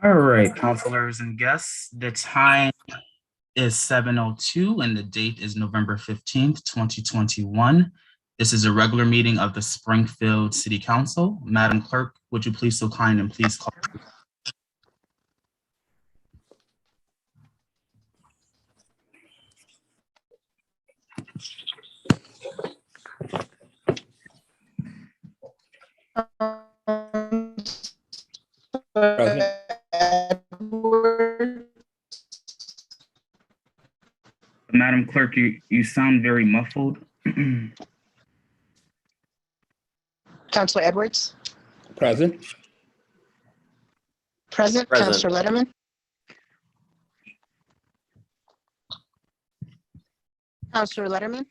All right, counselors and guests, the time is 7:02 and the date is November 15th, 2021. This is a regular meeting of the Springfield City Council. Madam Clerk, would you please so kind and please call? Madam Clerk, you sound very muffled. Councilor Edwards. Present. Present. Councilor Letterman. Councilor Letterman.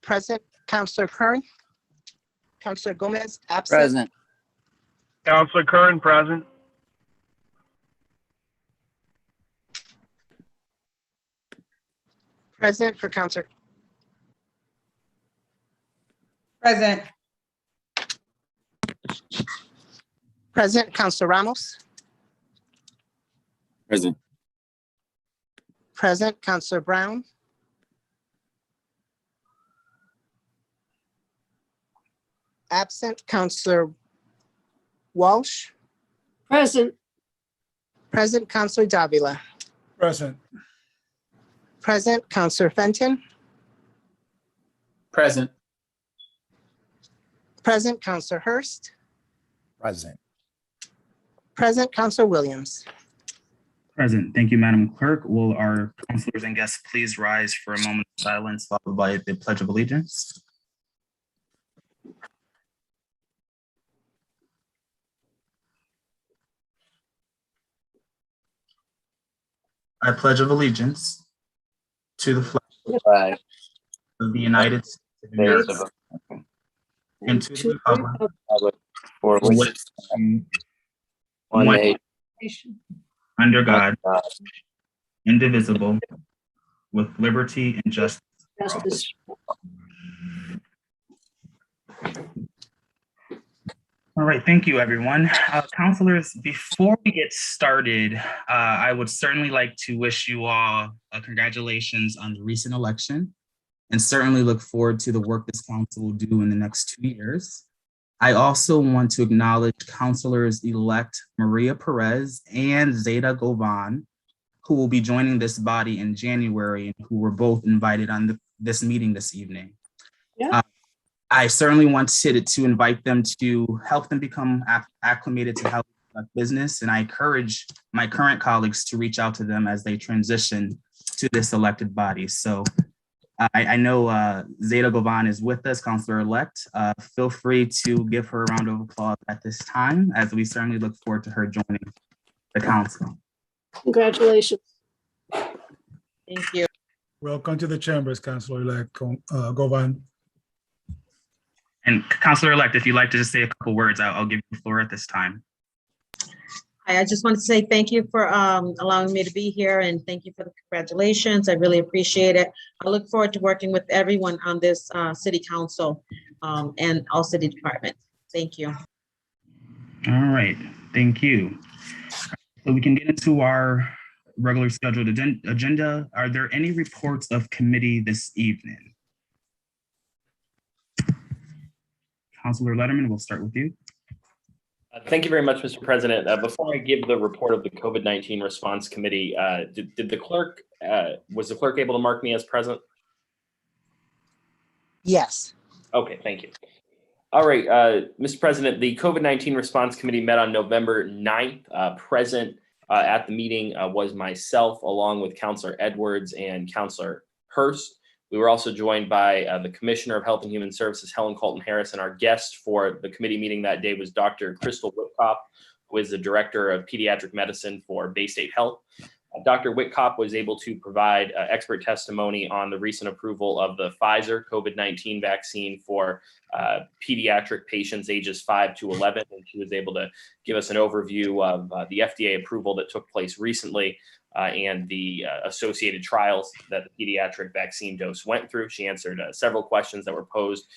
Present. Councilor Kern. Councilor Gomez, absent. Present. Councilor Kern, present. Present for Councilor. Present. Present, Councilor Ramos. Present. Present, Councilor Brown. Absent, Councilor Walsh. Present. Present, Councilor Davila. Present. Present, Councilor Fenton. Present. Present, Councilor Hurst. Present. Present, Councilor Williams. Present. Thank you, Madam Clerk. Will our counselors and guests please rise for a moment of silence followed by the Pledge of Allegiance? I pledge of allegiance to the flag Flag. of the United States of America and to the republic For for which which one one nation, under God, God, indivisible, with liberty and justice for all. Justice. All right, thank you, everyone. Counselors, before we get started, I would certainly like to wish you all congratulations on the recent election and certainly look forward to the work this council will do in the next 2 years. I also want to acknowledge Counselors-elect Maria Perez and Zeta Govan, who will be joining this body in January and who were both invited on this meeting this evening. Yeah. I certainly wanted to invite them to help them become acclimated to how to conduct business, and I encourage my current colleagues to reach out to them as they transition to this elected body. So I know Zeta Govan is with us, Counselor-elect. Feel free to give her a round of applause at this time, as we certainly look forward to her joining the council. Congratulations. Thank you. Welcome to the chambers, Councilor-elect Govan. And Counselor-elect, if you'd like to just say a couple words, I'll give you the floor at this time. Hi, I just want to say thank you for allowing me to be here, and thank you for the congratulations. I really appreciate it. I look forward to working with everyone on this city council and all city departments. Thank you. All right, thank you. So we can get into our regular scheduled agenda. Are there any reports of committee this evening? Councilor Letterman, we'll start with you. Thank you very much, Mr. President. Before I give the report of the COVID-19 response committee, did the clerk, was the clerk able to mark me as present? Yes. Okay, thank you. All right, Mr. President, the COVID-19 response committee met on November 9th. Present at the meeting was myself, along with Councilor Edwards and Councilor Hurst. We were also joined by the Commissioner of Health and Human Services, Helen Colton-Harris, and our guest for the committee meeting that day was Dr. Crystal Whitkop, who is the Director of Pediatric Medicine for Bay State Health. Dr. Whitkop was able to provide expert testimony on the recent approval of the Pfizer COVID-19 vaccine for pediatric patients ages 5 to 11, and she was able to give us an overview of the FDA approval that took place recently and the associated trials that the pediatric vaccine dose went through. She answered several questions that were posed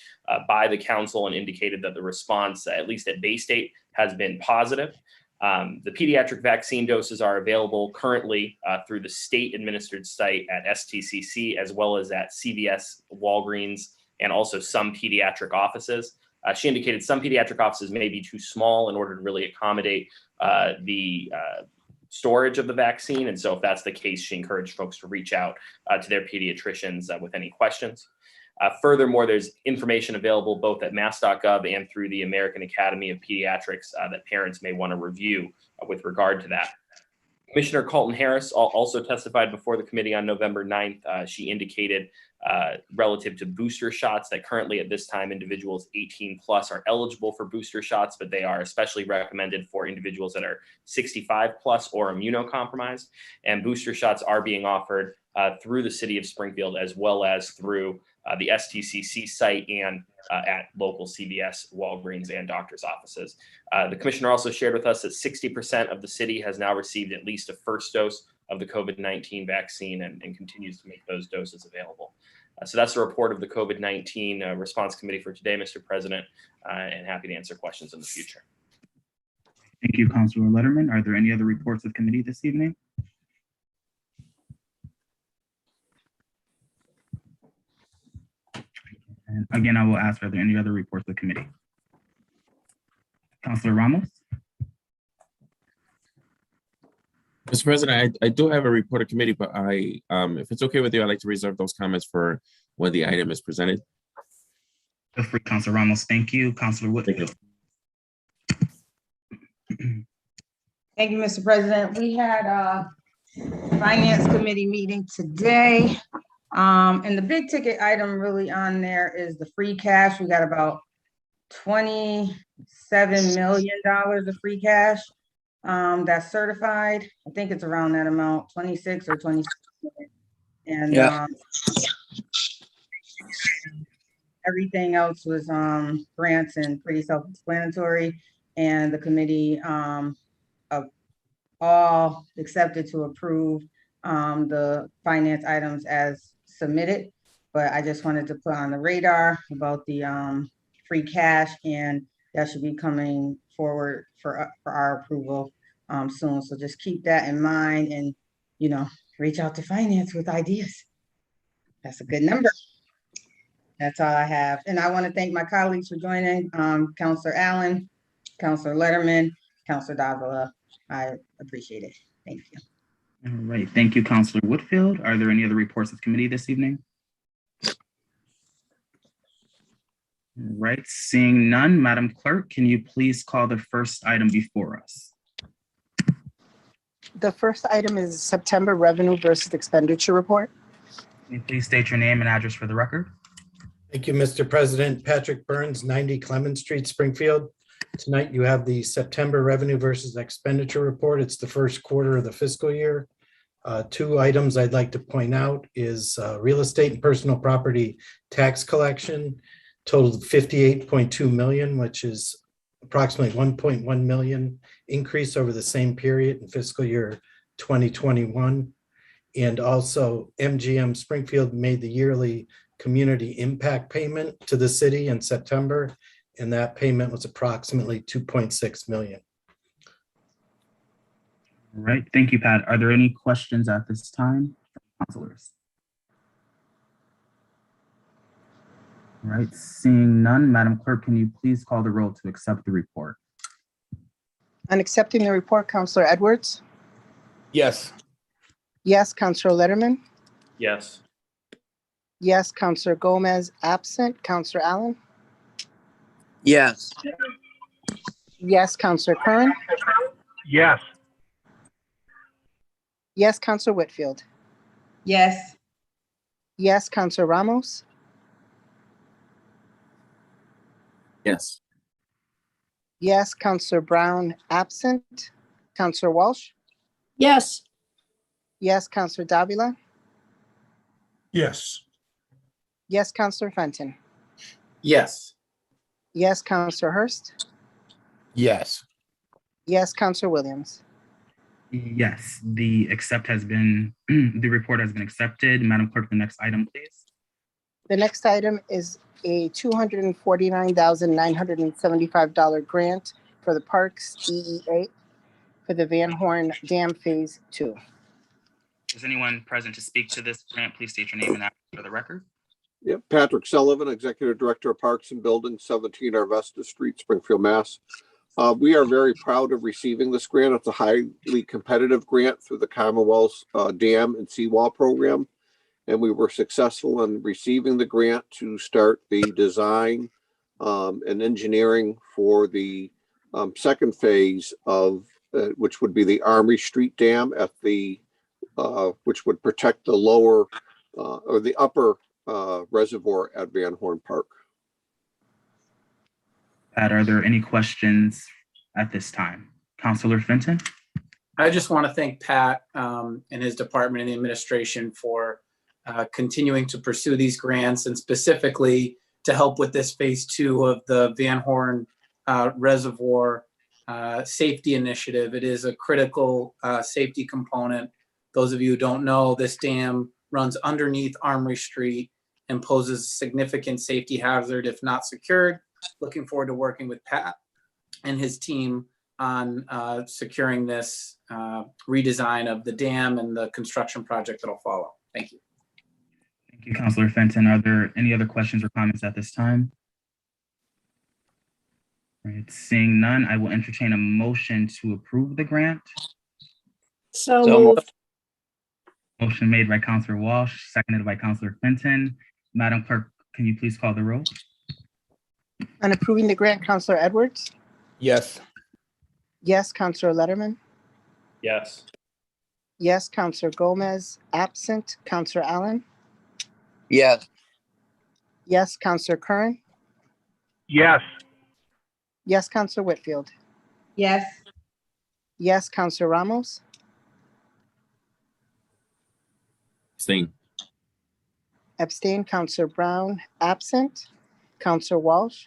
by the council and indicated that the response, at least at Bay State, has been positive. The pediatric vaccine doses are available currently through the state-administered site at STCC, as well as at CVS, Walgreens, and also some pediatric offices. She indicated some pediatric offices may be too small in order to really accommodate the storage of the vaccine. And so if that's the case, she encouraged folks to reach out to their pediatricians with any questions. Furthermore, there's information available both at mass.gov and through the American Academy of Pediatrics that parents may want to review with regard to that. Commissioner Colton-Harris also testified before the committee on November 9th. She indicated relative to booster shots that currently at this time individuals 18 plus are eligible for booster shots, but they are especially recommended for individuals that are 65 plus or immunocompromised. And booster shots are being offered through the city of Springfield, as well as through the STCC site and at local CVS, Walgreens, and doctor's offices. The commissioner also shared with us that 60% of the city has now received at least a first dose of the COVID-19 vaccine and continues to make those doses available. So that's the report of the COVID-19 response committee for today, Mr. President, and happy to answer questions in the future. Thank you, Councilor Letterman. Are there any other reports of committee this evening? And again, I will ask, are there any other reports of committee? Councilor Ramos? Mr. President, I do have a report of committee, but if it's okay with you, I'd like to reserve those comments for when the item is presented. Feel free, Councilor Ramos. Thank you. Councilor Whitfield. Thank you, Mr. President. We had a Finance Committee meeting today. And the big ticket item really on there is the free cash. We got about $27 million of free cash that's certified. I think it's around that amount, 26 or 27. And everything else was grants and pretty self-explanatory. And the committee all accepted to approve the finance items as submitted. But I just wanted to put on the radar about the free cash, and that should be coming forward for our approval soon. So just keep that in mind and, you know, reach out to finance with ideas. That's a good number. That's all I have. And I want to thank my colleagues for joining, Councilor Allen, Councilor Letterman, Councilor Davila. I appreciate it. Thank you. All right. Thank you, Councilor Whitfield. Are there any other reports of committee this evening? All right. Seeing none, Madam Clerk, can you please call the first item before us? The first item is September revenue versus expenditure report. Can you please state your name and address for the record? Thank you, Mr. President. Patrick Burns, 90 Clement Street, Springfield. Tonight you have the September revenue versus expenditure report. It's the first quarter of the fiscal year. Two items I'd like to point out is real estate and personal property tax collection totaled 58.2 million, which is approximately 1.1 million increase over the same period in fiscal year 2021. And also MGM Springfield made the yearly community impact payment to the city in September, and that payment was approximately 2.6 million. All right, thank you, Pat. Are there any questions at this time, councilors? All right, seeing none, Madam Clerk, can you please call the roll to accept the report? On accepting the report, Counselor Edwards? Yes. Yes, Counselor Letterman? Yes. Yes, Counselor Gomez, absent. Counselor Allen? Yes. Yes, Counselor Curran? Yes. Yes, Counselor Whitfield? Yes. Yes, Counselor Ramos? Yes. Yes, Counselor Brown, absent. Counselor Walsh? Yes. Yes, Counselor Davila? Yes. Yes, Counselor Fenton? Yes. Yes, Counselor Hurst? Yes. Yes, Counselor Williams? Yes, the the report has been accepted. Madam Clerk, the next item, please. The next item is a $249,975 grant for the Parks EEA for the Van Horn Dam Phase 2. Is anyone present to speak to this grant? Please state your name and address for the record. Yep, Patrick Sullivan, Executive Director of Parks and Buildings, 17 Arvesta Street, Springfield, Mass. We are very proud of receiving this grant. It's a highly competitive grant through the Commonwealth's Dam and Seawall Program. And we were successful in receiving the grant to start the design and engineering for the second phase of, which would be the Armory Street Dam at the, which would protect the lower or the upper reservoir at Van Horn Park. Pat, are there any questions at this time? Councilor Fenton? I just want to thank Pat and his department and the administration for continuing to pursue these grants and specifically to help with this phase 2 of the Van Horn Reservoir Safety Initiative. It is a critical safety component. Those of you who don't know, this dam runs underneath Armory Street and poses a significant safety hazard if not secured. Looking forward to working with Pat and his team on securing this redesign of the dam and the construction project that'll follow. Thank you. Thank you, Councilor Fenton. Are there any other questions or comments at this time? All right, seeing none, I will entertain a motion to approve the grant. So moved. Motion made by Councilor Walsh, seconded by Councilor Fenton. Madam Clerk, can you please call the roll? On approving the grant, Counselor Edwards? Yes. Yes, Counselor Letterman? Yes. Yes, Counselor Gomez, absent. Counselor Allen? Yes. Yes, Counselor Curran? Yes. Yes, Counselor Whitfield? Yes. Yes, Counselor Ramos? Abstain. Abstain. Counselor Brown, absent. Counselor Walsh?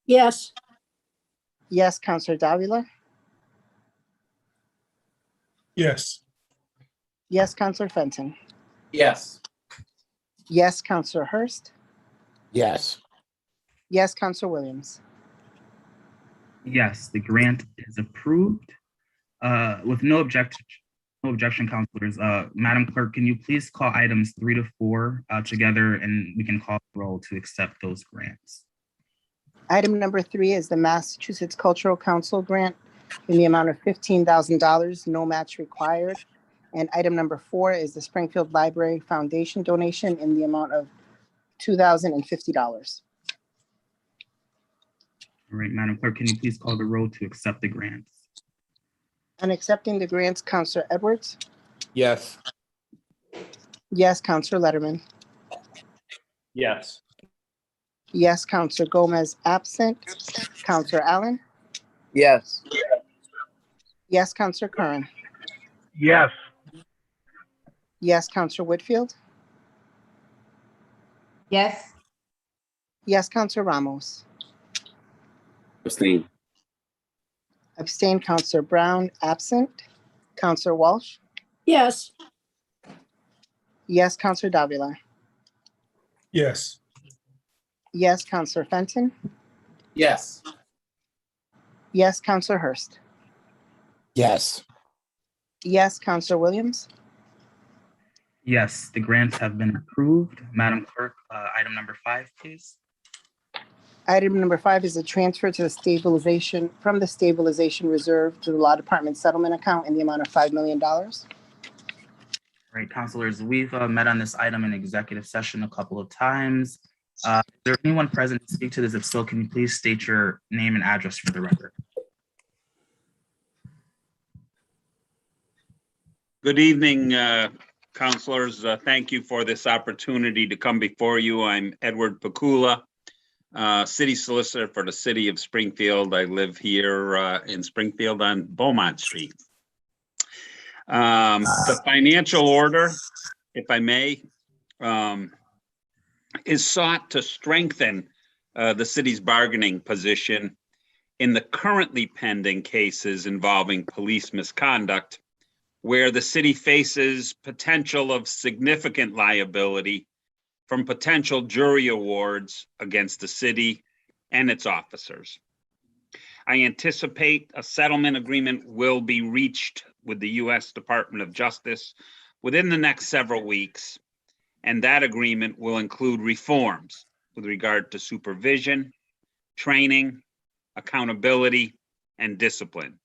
Yes. Yes, Counselor Davila? Yes. Yes, Counselor Fenton? Yes. Yes, Counselor Hurst? Yes. Yes, Counselor Williams? Yes, the grant is approved. With no objection, councilors. Madam Clerk, can you please call items 3 to 4 together, and we can call the roll to accept those grants. Item number 3 is the Massachusetts Cultural Council grant in the amount of $15,000, no match required. And item number 4 is the Springfield Library Foundation donation in the amount of $2,050. All right, Madam Clerk, can you please call the roll to accept the grants? On accepting the grants, Counselor Edwards? Yes. Yes, Counselor Letterman. Yes. Yes, Counselor Gomez absent. Counselor Allen. Yes. Yes, Counselor Curran. Yes. Yes, Counselor Whitfield. Yes. Yes, Counselor Ramos. Abstain. Abstain, Counselor Brown absent. Counselor Walsh. Yes. Yes, Counselor Davila. Yes. Yes, Counselor Fenton. Yes. Yes, Counselor Hurst. Yes. Yes, Counselor Williams. Yes, the grants have been approved. Madam Clerk, item number 5, please. Item number 5 is a transfer to the stabilization from the stabilization reserve to the Law Department settlement account in the amount of $5 million. All right, counselors, we've met on this item in executive session a couple of times. Is there anyone present to speak to this? If so, can you please state your name and address for the record? Good evening, counselors. Thank you for this opportunity to come before you. I'm Edward Pakula, city solicitor for the city of Springfield. I live here in Springfield on Beaumont Street. The financial order, if I may, is sought to strengthen the city's bargaining position in the currently pending cases involving police misconduct, where the city faces potential of significant liability from potential jury awards against the city and its officers. I anticipate a settlement agreement will be reached with the U.S. Department of Justice within the next several weeks, and that agreement will include reforms with regard to supervision, training, accountability, and discipline.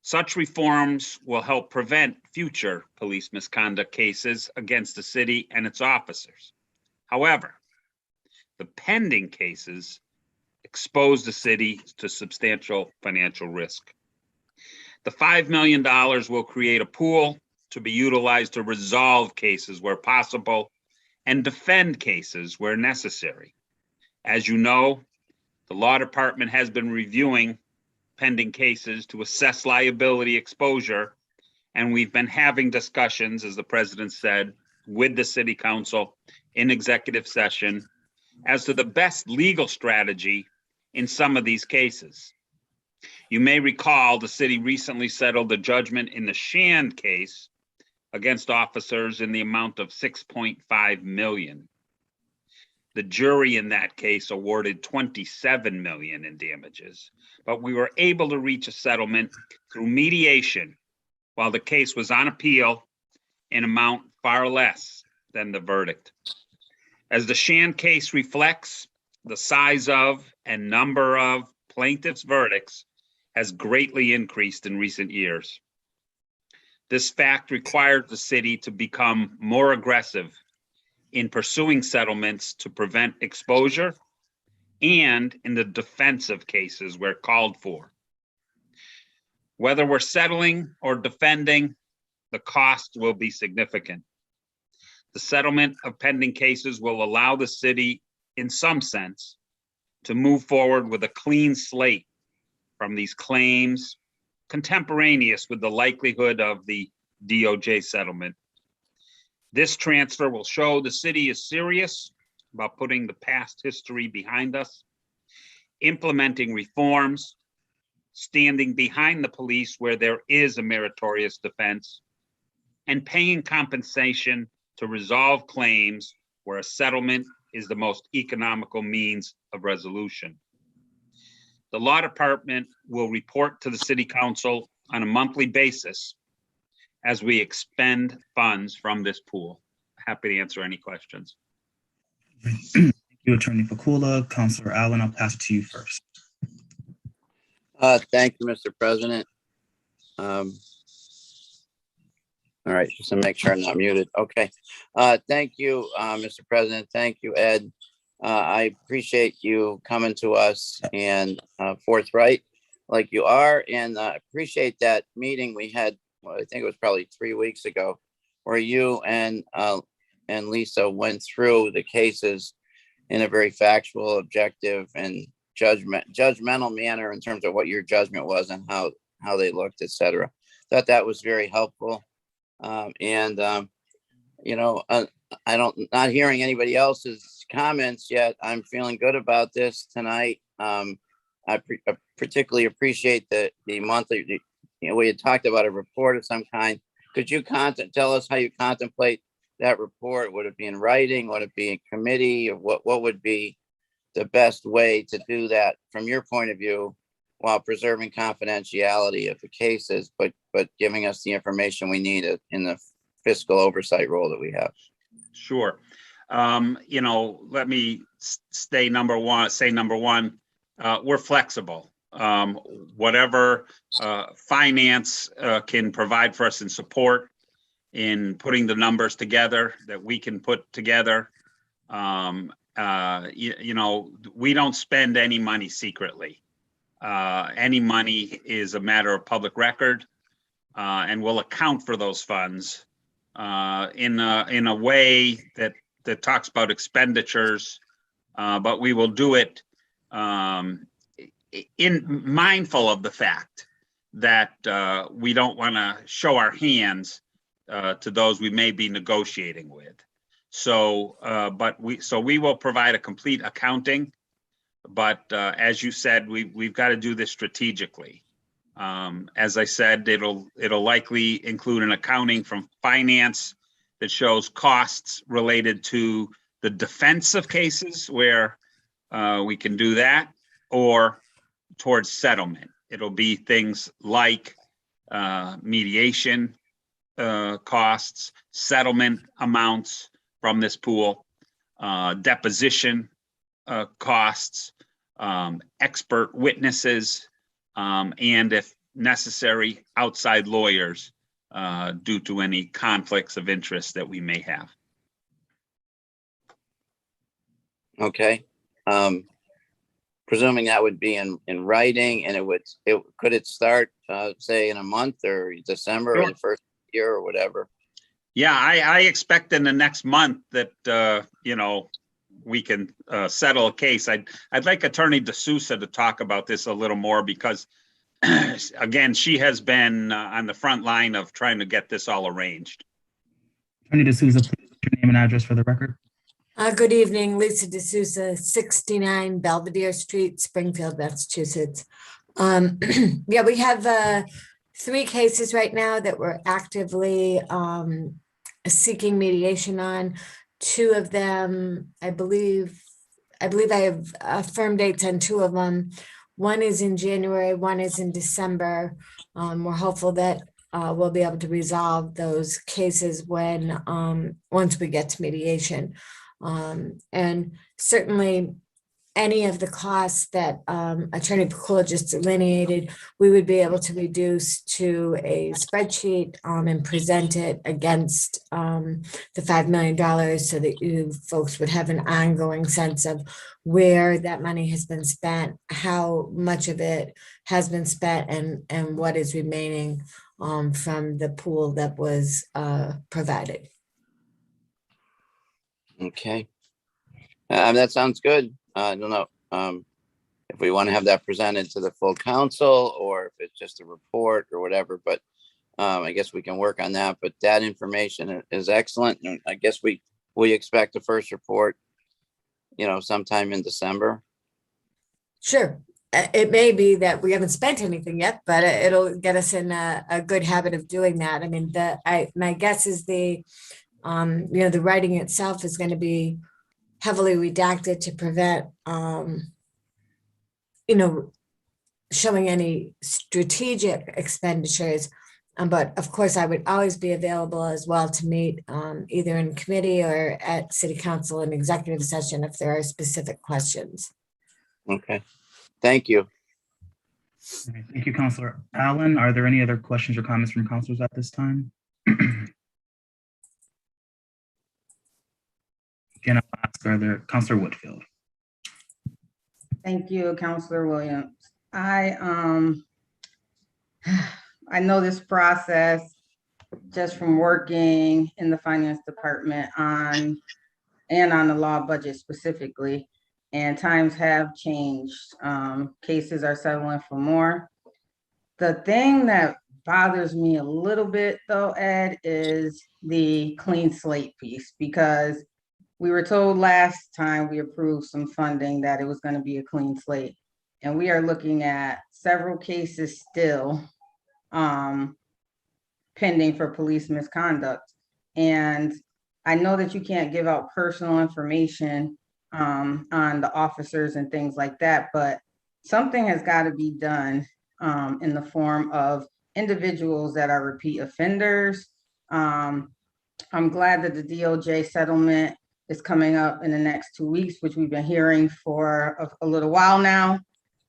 Such reforms will help prevent future police misconduct cases against the city and its officers. However, the pending cases expose the city to substantial financial risk. The $5 million will create a pool to be utilized to resolve cases where possible and defend cases where necessary. As you know, the law department has been reviewing pending cases to assess liability exposure, and we've been having discussions, as the president said, with the city council in executive session as to the best legal strategy in some of these cases. You may recall the city recently settled the judgment in the Shand case against officers in the amount of $6.5 million. The jury in that case awarded $27 million in damages, but we were able to reach a settlement through mediation while the case was on appeal in amount far less than the verdict. As the Shand case reflects, the size of and number of plaintiffs' verdicts has greatly increased in recent years. This fact required the city to become more aggressive in pursuing settlements to prevent exposure and in the defense of cases where called for. Whether we're settling or defending, the cost will be significant. The settlement of pending cases will allow the city, in some sense, to move forward with a clean slate from these claims, contemporaneous with the likelihood of the DOJ settlement. This transfer will show the city is serious about putting the past history behind us, implementing reforms, standing behind the police where there is a meritorious defense, and paying compensation to resolve claims where a settlement is the most economical means of resolution. The law department will report to the city council on a monthly basis as we expend funds from this pool. Happy to answer any questions. Thank you, Attorney Pakula. Counselor Allen, I'll pass it to you first. Thank you, Mr. President. All right, just to make sure I'm not muted. Okay. Thank you, Mr. President. Thank you, Ed. I appreciate you coming to us and forthright like you are, and appreciate that meeting we had, well, I think it was probably 3 weeks ago, where you and Lisa went through the cases in a very factual, objective, and judgmental manner in terms of what your judgment was and how they looked, et cetera. Thought that was very helpful. You know, not hearing anybody else's comments yet, I'm feeling good about this tonight. I particularly appreciate the monthly, we had talked about a report of some kind. Could you tell us how you contemplate that report? Would it be in writing? Would it be in committee? Or what would be the best way to do that from your point of view, while preserving confidentiality of the cases, but giving us the information we need in the fiscal oversight role that we have? Sure. You know, let me say number one, we're flexible. Whatever finance can provide for us in support in putting the numbers together that we can put together. You know, we don't spend any money secretly. Any money is a matter of public record, and we'll account for those funds in a way that talks about expenditures, but we will do it in mindful of the fact that we don't want to show our hands to those we may be negotiating with. So, we will provide a complete accounting, but as you said, we've got to do this strategically. As I said, it'll likely include an accounting from finance that shows costs related to the defense of cases where we can do that, or towards settlement. It'll be things like mediation costs, settlement amounts from this pool, deposition costs, expert witnesses, and if necessary, outside lawyers due to any conflicts of interest that we may have. Okay. Presuming that would be in writing, and could it start say in a month or December or the first year or whatever? Yeah, I expect in the next month that you know, we can settle a case. I'd like Attorney D'Souza to talk about this a little more because again, she has been on the front line of trying to get this all arranged. Attorney D'Souza, please put your name and address for the record. Good evening, Lisa D'Souza, 69 Belvedere Street, Springfield, Massachusetts. Yeah, we have 3 cases right now that we're actively seeking mediation on. 2 of them, I believe I have firm dates on 2 of them. One is in January, one is in December. We're hopeful that we'll be able to resolve those cases when once we get to mediation. And certainly any of the costs that Attorney Pakula just delineated, we would be able to reduce to a spreadsheet and present it against the $5 million so that you folks would have an ongoing sense of where that money has been spent, how much of it has been spent, and what is remaining from the pool that was provided. Okay. That sounds good. I don't know if we want to have that presented to the full council or if it's just a report or whatever, but I guess we can work on that. But that information is excellent. And I guess we expect the first report, you know, sometime in December. Sure. It may be that we haven't spent anything yet, but it'll get us in a good habit of doing that. I mean, my guess is the writing itself is going to be heavily redacted to prevent, showing any strategic expenditures. But of course, I would always be available as well to meet either in committee or at City Council in executive session if there are specific questions. Okay, thank you. Okay, thank you, Councilor Allen. Are there any other questions or comments from councilors at this time? Again, I'll ask, are there, Councilor Whitfield? Thank you, Councilor Williams. I know this process just from working in the finance department on the law budget specifically, and times have changed. Cases are settling for more. The thing that bothers me a little bit though, Ed, is the clean slate piece, because we were told last time we approved some funding that it was going to be a clean slate. And we are looking at several cases still pending for police misconduct. And I know that you can't give out personal information on the officers and things like that, but something has got to be done in the form of individuals that are repeat offenders. I'm glad that the DOJ settlement is coming up in the next 2 weeks, which we've been hearing for a little while now.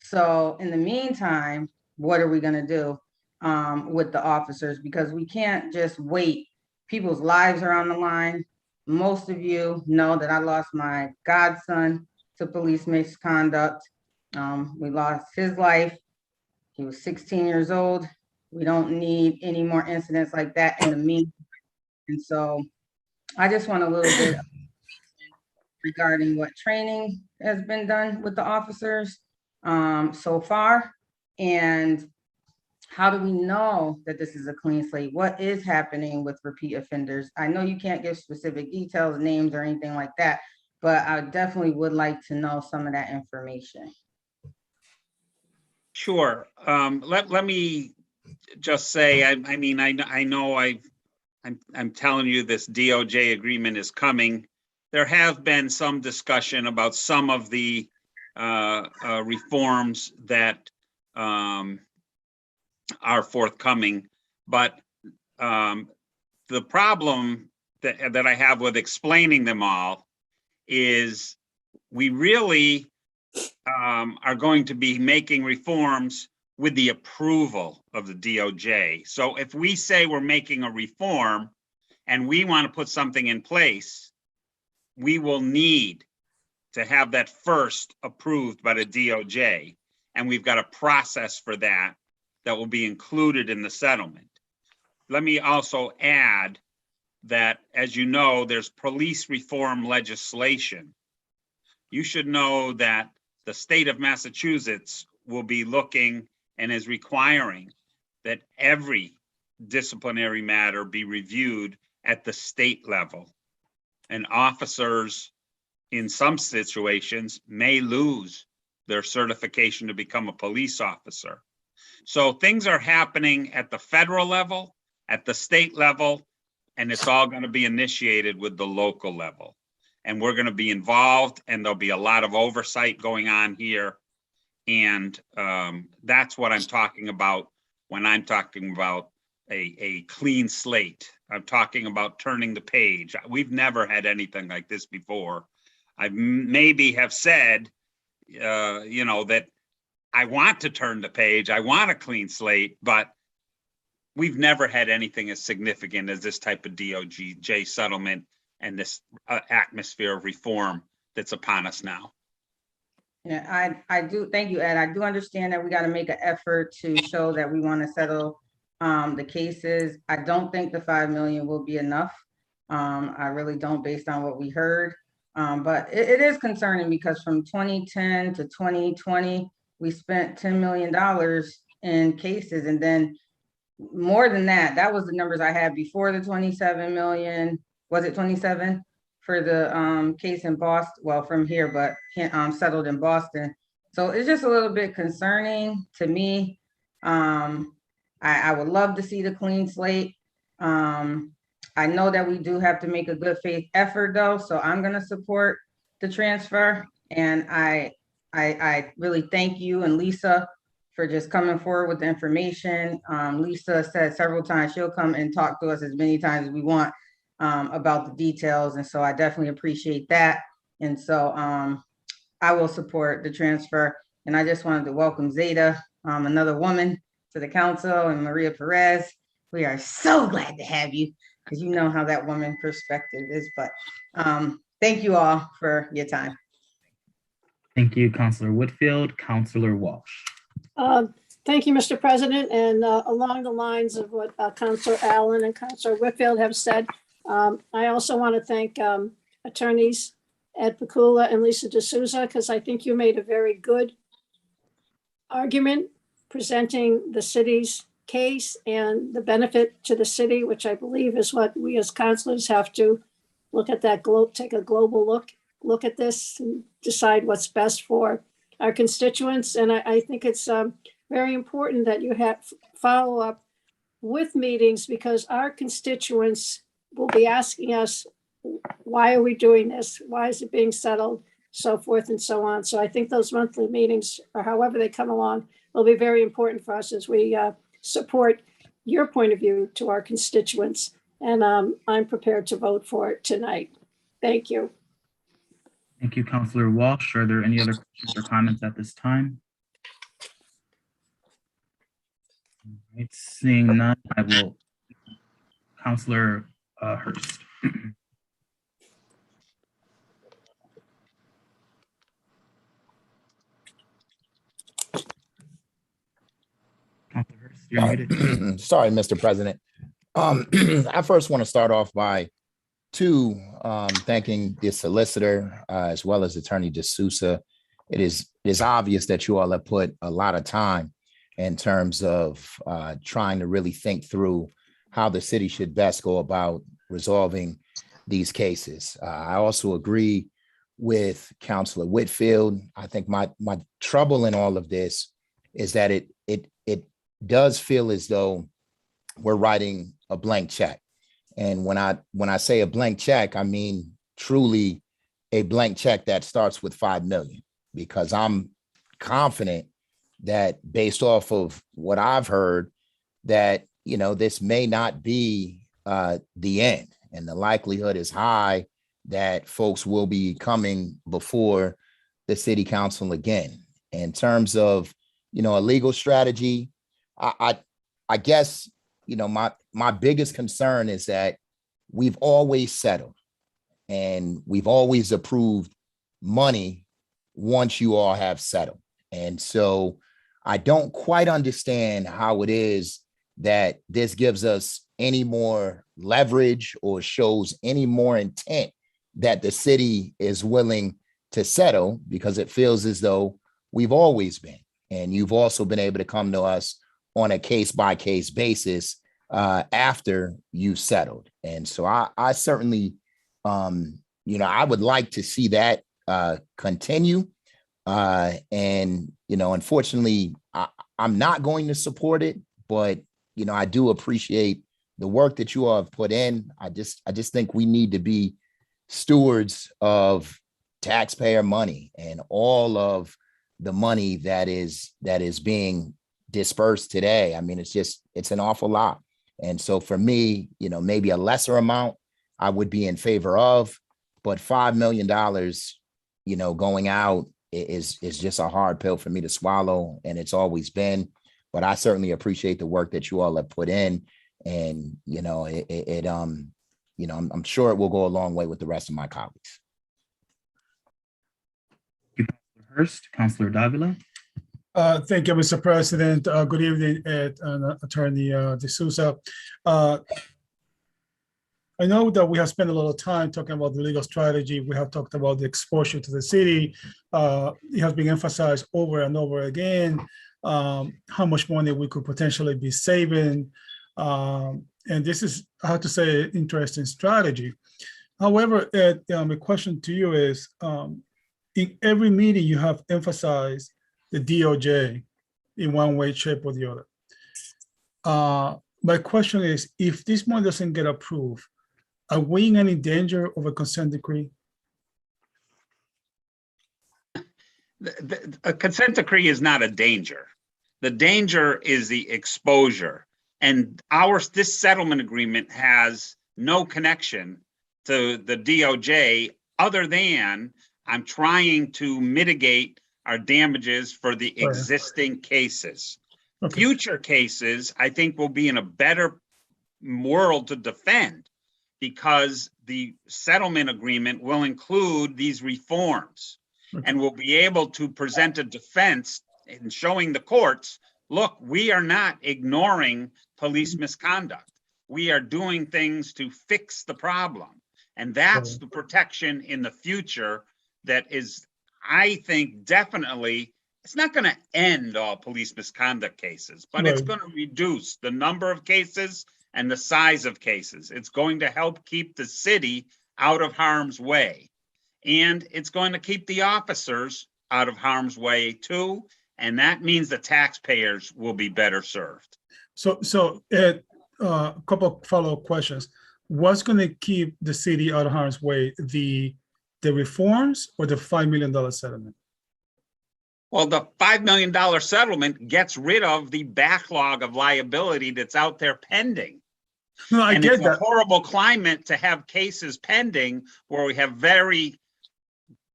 So in the meantime, what are we going to do with the officers? Because we can't just wait. People's lives are on the line. Most of you know that I lost my godson to police misconduct. We lost his life. He was 16 years old. We don't need any more incidents like that in the meantime. And so I just want a little bit regarding what training has been done with the officers so far, and how do we know that this is a clean slate? What is happening with repeat offenders? I know you can't give specific details, names, or anything like that, but I definitely would like to know some of that information. Sure. Let me just say, I know I'm telling you this DOJ agreement is coming. There have been some discussion about some of the reforms that are forthcoming, but the problem that I have with explaining them all is we really are going to be making reforms with the approval of the DOJ. So if we say we're making a reform and we want to put something in place, we will need to have that first approved by the DOJ. And we've got a process for that will be included in the settlement. Let me also add that, as you know, there's police reform legislation. You should know that the state of Massachusetts will be looking and is requiring that every disciplinary matter be reviewed at the state level. And officers in some situations may lose their certification to become a police officer. So things are happening at the federal level, at the state level, and it's all going to be initiated with the local level. And we're going to be involved, and there'll be a lot of oversight going on here. And that's what I'm talking about when I'm talking about a clean slate. I'm talking about turning the page. We've never had anything like this before. I maybe have said, that I want to turn the page. I want a clean slate, but we've never had anything as significant as this type of DOJ settlement and this atmosphere of reform that's upon us now. Yeah, I do. Thank you, Ed. I do understand that we got to make an effort to show that we want to settle the cases. I don't think the 5 million will be enough. I really don't, based on what we heard. But it is concerning because from 2010 to 2020, we spent $10 million in cases. And then more than that, that was the numbers I had before the 27 million. Was it 27 for the case in Boston? Well, from here, but settled in Boston. So it's just a little bit concerning to me. I would love to see the clean slate. I know that we do have to make a good faith effort though, so I'm going to support the transfer. And I really thank you and Lisa for just coming forward with the information. Lisa said several times she'll come and talk to us as many times as we want about the details. And so I definitely appreciate that. And so I will support the transfer. And I just wanted to welcome Zeta, another woman, to the council, and Maria Perez. We are so glad to have you, because you know how that woman perspective is. But thank you all for your time. Thank you, Councilor Whitfield. Councilor Walsh. Thank you, Mr. President. And along the lines of what Councilor Allen and Councilor Whitfield have said, I also want to thank attorneys Ed Pakula and Lisa D'Souza, because I think you made a very good argument presenting the city's case and the benefit to the city, which I believe is what we as councilors have to look at that take a global look at this and decide what's best for our constituents. And I think it's very important that you have follow up with meetings, because our constituents will be asking us, why are we doing this? Why is it being settled? So forth and so on. So I think those monthly meetings, or however they come along, will be very important for us as we support your point of view to our constituents. And I'm prepared to vote for it tonight. Thank you. Thank you, Councilor Walsh. Are there any other questions or comments at this time? All right, seeing none, I will. Councilor Hurst. Councilor Hurst, you're muted. Sorry, Mr. President. I first want to start off by thanking the solicitor as well as Attorney D'Souza. It is obvious that you all have put a lot of time in terms of trying to really think through how the city should best go about resolving these cases. I also agree with Councilor Whitfield. I think my trouble in all of this is that it does feel as though we're writing a blank check. And when I say a blank check, I mean truly a blank check that starts with 5 million, because I'm confident that based off of what I've heard, that, you know, this may not be the end, and the likelihood is high that folks will be coming before the city council again. In terms of, you know, a legal strategy, I guess, you know, my biggest concern is that we've always settled and we've always approved money once you all have settled. And so I don't quite understand how it is that this gives us any more leverage or shows any more intent that the city is willing to settle, because it feels as though we've always been. And you've also been able to come to us on a case-by-case basis after you settled. And so I certainly, you know, I would like to see that continue. And, you know, unfortunately, I'm not going to support it, but, you know, I do appreciate the work that you all have put in. I just think we need to be stewards of taxpayer money and all of the money that is being dispersed today. I mean, it's an awful lot. And so for me, you know, maybe a lesser amount I would be in favor of, but $5 million, you know, going out is just a hard pill for me to swallow. And it's always been, but I certainly appreciate the work that you all have put in. And, you know, you know, I'm sure it will go a long way with the rest of my colleagues. Thank you, Councilor Hurst. Councilor Davila. Thank you, Mr. President. Good evening, Ed and Attorney D'Souza. I know that we have spent a lot of time talking about the legal strategy. We have talked about the exposure to the city. It has been emphasized over and over again, how much money we could potentially be saving. And this is, I have to say, interesting strategy. However, Ed, my question to you is, in every meeting you have emphasized the DOJ in one way, shape, or the other. My question is, if this money doesn't get approved, are we in any danger of a consent decree? A consent decree is not a danger. The danger is the exposure. And this settlement agreement has no connection to the DOJ other than I'm trying to mitigate our damages for the existing cases. Okay. Future cases, I think, will be in a better world to defend, because the settlement agreement will include these reforms, and we'll be able to present a defense in showing the courts, look, we are not ignoring police misconduct. We are doing things to fix the problem. And that's the protection in the future that is, I think, definitely, it's not going to end all police misconduct cases, but it's going to reduce the number of cases and the size of cases. It's going to help keep the city out of harm's way. And it's going to keep the officers out of harm's way too. And that means the taxpayers will be better served. So Ed, a couple of follow-up questions. What's going to keep the city out of harm's way? The reforms or the $5 million settlement? Well, the $5 million settlement gets rid of the backlog of liability that's out there pending. No, I get it's that. a horrible climate to have cases pending where we have very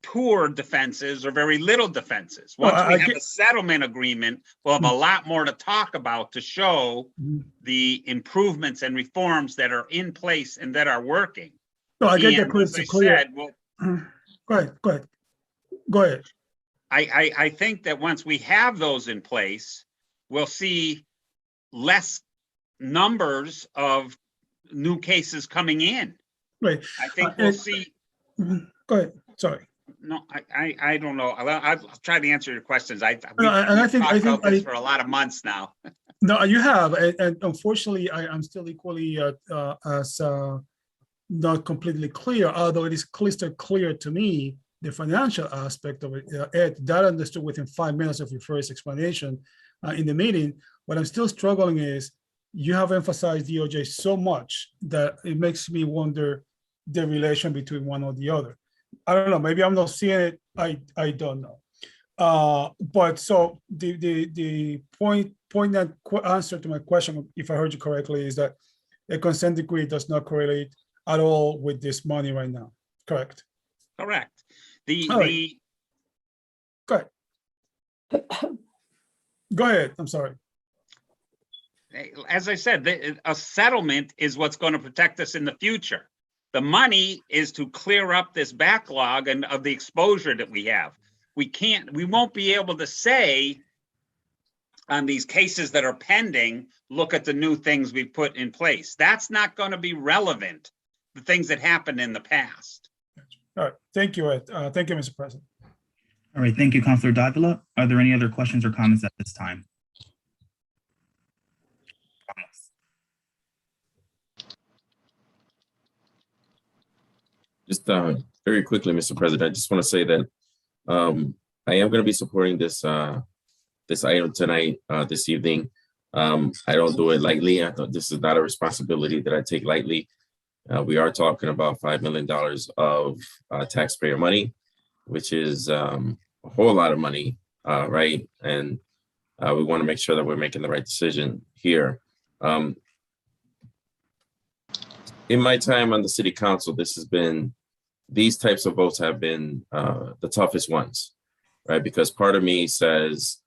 poor defenses or very little defenses. Once we have a settlement agreement, we'll have a lot more to talk about to show the improvements and reforms that are in place and that are working. No, I get that. As I said, well, Go ahead. I think that once we have those in place, we'll see less numbers of new cases coming in. Right. I think we'll see. Go ahead. Sorry. No, I don't know. I'll try to answer your questions. I think about this for a lot of months now. No, you have, and unfortunately, I'm still equally as not completely clear. Although it is crystal clear to me the financial aspect of it. Ed, that understood within 5 minutes of your first explanation in the meeting. What I'm still struggling is you have emphasized DOJ so much that it makes me wonder the relation between one or the other. I don't know. Maybe I'm not seeing it. I don't know. But so the point that answer to my question, if I heard you correctly, is that a consent decree does not correlate at all with this money right now. Correct. Correct. Go ahead. Go ahead. I'm sorry. As I said, a settlement is what's going to protect us in the future. The money is to clear up this backlog and of the exposure that we have. We won't be able to say on these cases that are pending, look at the new things we put in place. That's not going to be relevant, the things that happened in the past. All right. Thank you, Ed. Thank you, Mr. President. All right. Thank you, Councilor Davila. Are there any other questions or comments at this time? Just very quickly, Mr. President, I just want to say that I am going to be supporting this this item tonight, this evening. I don't do it lightly. I thought this is not a responsibility that I take lightly. We are talking about $5 million of taxpayer money, which is a whole lot of money, right? And we want to make sure that we're making the right decision here. In my time on the city council, these types of votes have been the toughest ones, right? Because part of me says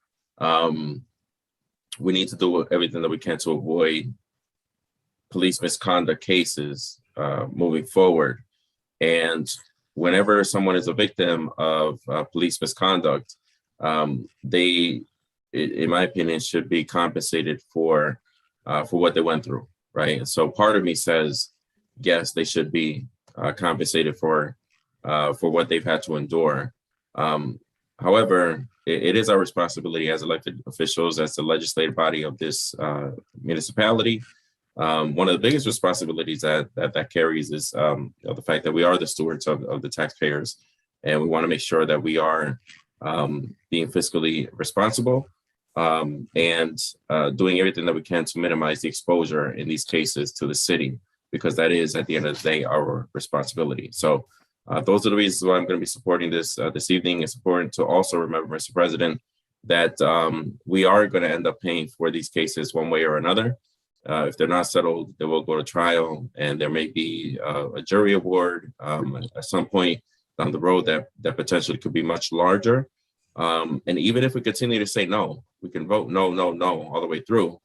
we need to do everything that we can to avoid police misconduct cases moving forward. And whenever someone is a victim of police misconduct, they, in my opinion, should be compensated for what they went through, right? And so part of me says, yes, they should be compensated for what they've had to endure. However, it is our responsibility as elected officials, as the legislative body of this municipality. One of the biggest responsibilities that carries is the fact that we are the stewards of the taxpayers, and we want to make sure that we are being fiscally responsible and doing everything that we can to minimize the exposure in these cases to the city, because that is, at the end of the day, our responsibility. So those are the reasons why I'm going to be supporting this this evening. It's important to also remember, Mr. President, that we are going to end up paying for these cases one way or another. If they're not settled, they will go to trial, and there may be a jury award at some point down the road that potentially could be much larger. And even if we continue to say no, we can vote no all the way through.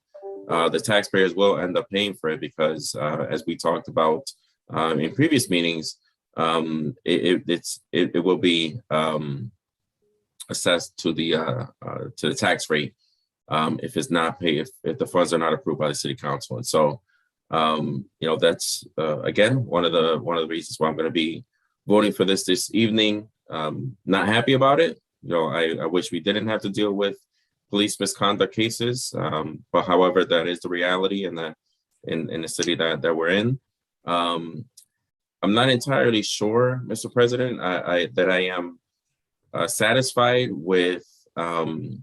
The taxpayers will end up paying for it because, as we talked about in previous meetings, it will be assessed to the tax rate if it's not paid, if the funds are not approved by the city council. And so, that's again one of the reasons why I'm going to be voting for this evening. Not happy about it. I wish we didn't have to deal with police misconduct cases, but however, that is the reality in the city that we're in. I'm not entirely sure, Mr. President, that I am satisfied with the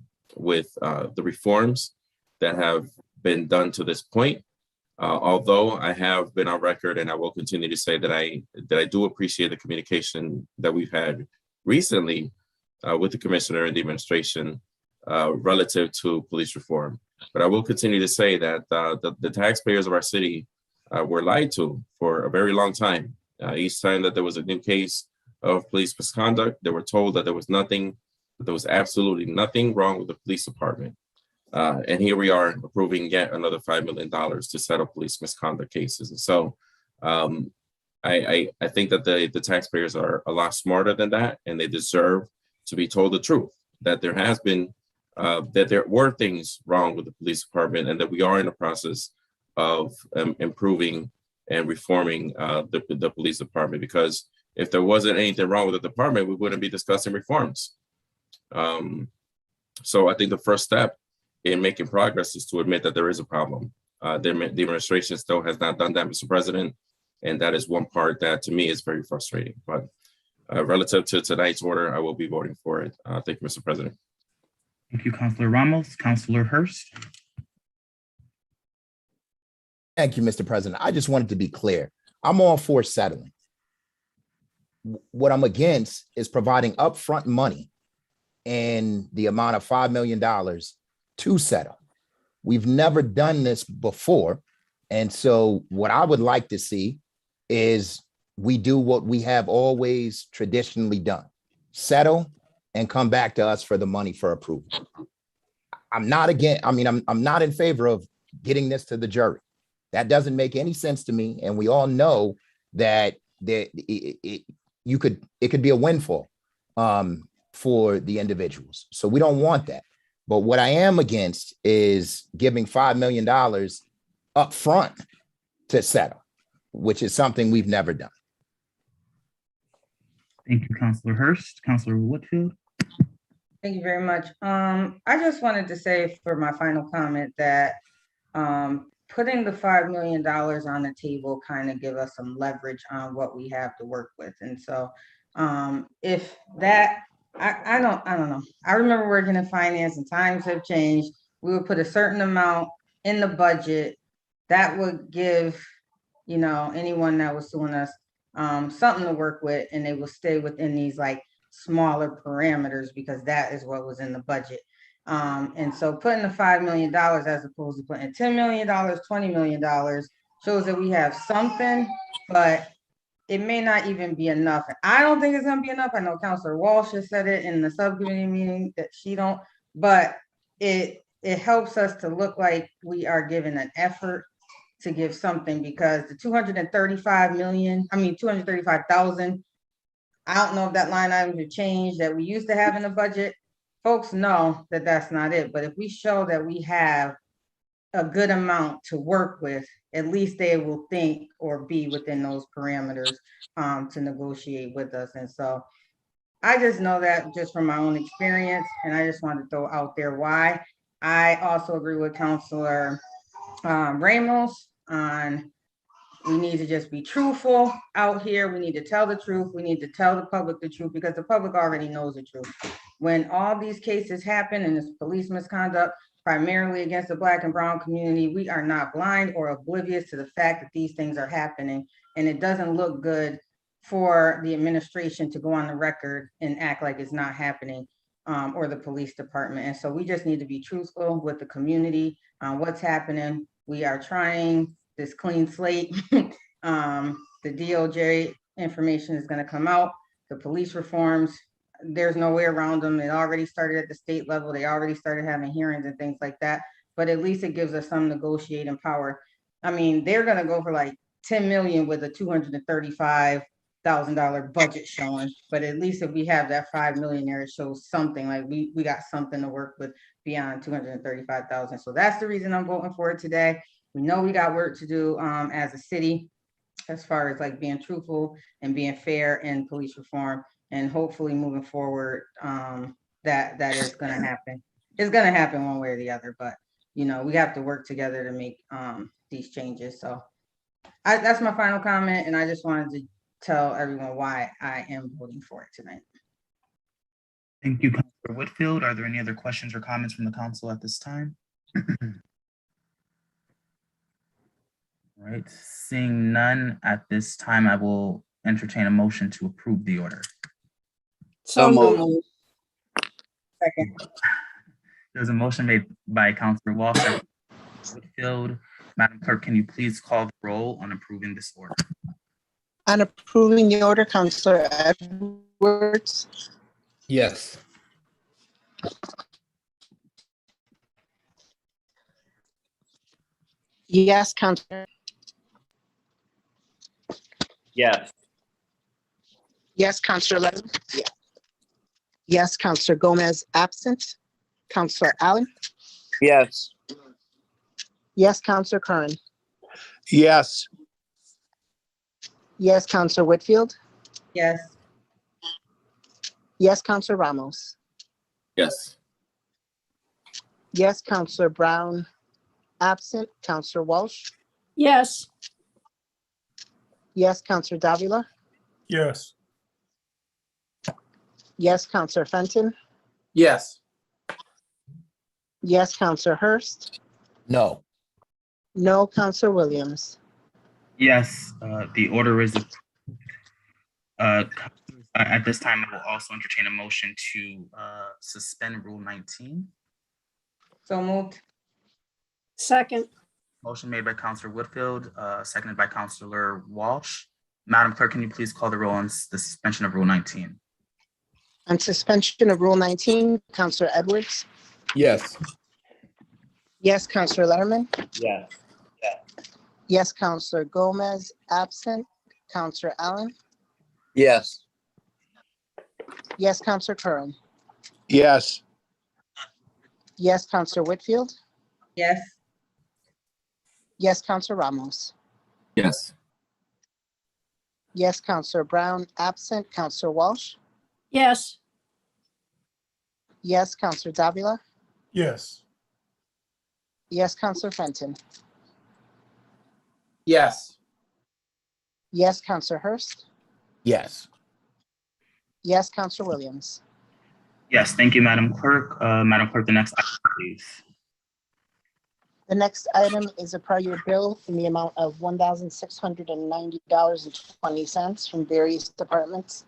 reforms that have been done to this point. Although I have been on record, and I will continue to say that I do appreciate the communication that we've had recently with the commissioner and the administration relative to police reform. But I will continue to say that the taxpayers of our city were lied to for a very long time. Each time that there was a new case of police misconduct, they were told that there was absolutely nothing wrong with the police department. And here we are approving yet another $5 million to settle police misconduct cases. And so I think that the taxpayers are a lot smarter than that, and they deserve to be told the truth, that there has been, that there were things wrong with the police department, and that we are in the process of improving and reforming the police department. Because if there wasn't anything wrong with the department, we wouldn't be discussing reforms. So I think the first step in making progress is to admit that there is a problem. The administration still has not done that, Mr. President, and that is one part that to me is very frustrating. But relative to tonight's order, I will be voting for it. Thank you, Mr. President. Thank you, Councilor Ramos. Councilor Hurst. Thank you, Mr. President. I just wanted to be clear. I'm all for settling. What I'm against is providing upfront money in the amount of $5 million to settle. We've never done this before. And so what I would like to see is we do what we have always traditionally done, settle and come back to us for the money for approval. I'm not in favor of getting this to the jury. That doesn't make any sense to me. And we all know that it could be a windfall for the individuals. So we don't want that. But what I am against is giving $5 million up front to settle, which is something we've never done. Thank you, Councilor Hurst. Councilor Whitfield. Thank you very much. I just wanted to say for my final comment that putting the $5 million on the table kind of give us some leverage on what we have to work with. And so if that, I don't know. I remember working in finance and times have changed. We would put a certain amount in the budget that would give, anyone that was suing us something to work with, and they will stay within these like smaller parameters because that is what was in the budget. And so putting the $5 million as opposed to putting $10 million, $20 million shows that we have something, but it may not even be enough. I don't think it's going to be enough. I know Councilor Walsh has said it in the subcommittee meeting that she don't, but it helps us to look like we are giving an effort to give something, because the 235,000, I don't know if that line item to change that we used to have in the budget. Folks know that that's not it, but if we show that we have a good amount to work with, at least they will think or be within those parameters to negotiate with us. And so I just know that just from my own experience, and I just want to throw out there why. I also agree with Councilor Ramos on we need to just be truthful out here. We need to tell the truth. We need to tell the public the truth, because the public already knows the truth. When all these cases happen and it's police misconduct, primarily against the Black and brown community, we are not blind or oblivious to the fact that these things are happening. And it doesn't look good for the administration to go on the record and act like it's not happening, or the police department. And so we just need to be truthful with the community on what's happening. We are trying this clean slate. The DOJ information is going to come out. The police reforms, there's no way around them. It already started at the state level. They already started having hearings and things like that. But at least it gives us some negotiating power. I mean, they're going to go for like 10 million with a $235,000 budget showing. But at least if we have that 5 million there, it shows something like we got something to work with beyond 235,000. So that's the reason I'm voting for it today. We know we got work to do as a city, as far as like being truthful and being fair in police reform, and hopefully moving forward, that is going to happen. It's going to happen one way or the other, but you know, we have to work together to make these changes. So that's my final comment, and I just wanted to tell everyone why I am voting for it tonight. Thank you, Councilor Whitfield. Are there any other questions or comments from the council at this time? All right, seeing none at this time, I will entertain a motion to approve the order. So moved. moved. Second. There's a motion made by Councilor Walsh, seconded by Whitfield. Madam Clerk, can you please call the roll on approving this order? On approving the order, Counselor Edwards, Yes. yes, Counselor, Yes. yes, Counselor Letterman, yes, Counselor Gomez, absent, Counselor Allen, Yes. yes, Counselor Curran, Yes. yes, Counselor Whitfield, Yes. yes, Counselor Ramos, Yes. yes, Counselor Brown, absent, Counselor Walsh, Yes. yes, Counselor Davila, Yes. yes, Counselor Fenton, Yes. yes, Counselor Hurst, No. no, Counselor Williams. Yes, the order is approved. At this time, I will also entertain a motion to suspend Rule 19. So moved. Second. Motion made by Councilor Whitfield, seconded by Councilor Walsh. Madam Clerk, can you please call the roll on the suspension of Rule 19? On suspension of Rule 19, Counselor Edwards, Yes. yes, Counselor Letterman, Yes. yes, Counselor Gomez, absent, Counselor Allen, Yes. yes, Counselor Curran, Yes. yes, Counselor Whitfield, Yes. yes, Counselor Ramos, Yes. yes, Counselor Brown, absent, Counselor Walsh, Yes. yes, Counselor Davila, Yes. yes, Counselor Fenton, Yes. yes, Counselor Hurst, Yes. yes, Counselor Williams. Yes, thank you, Madam Clerk. Madam Clerk, the next item, please. The next item is a prior bill in the amount of $1,690.20 from various departments.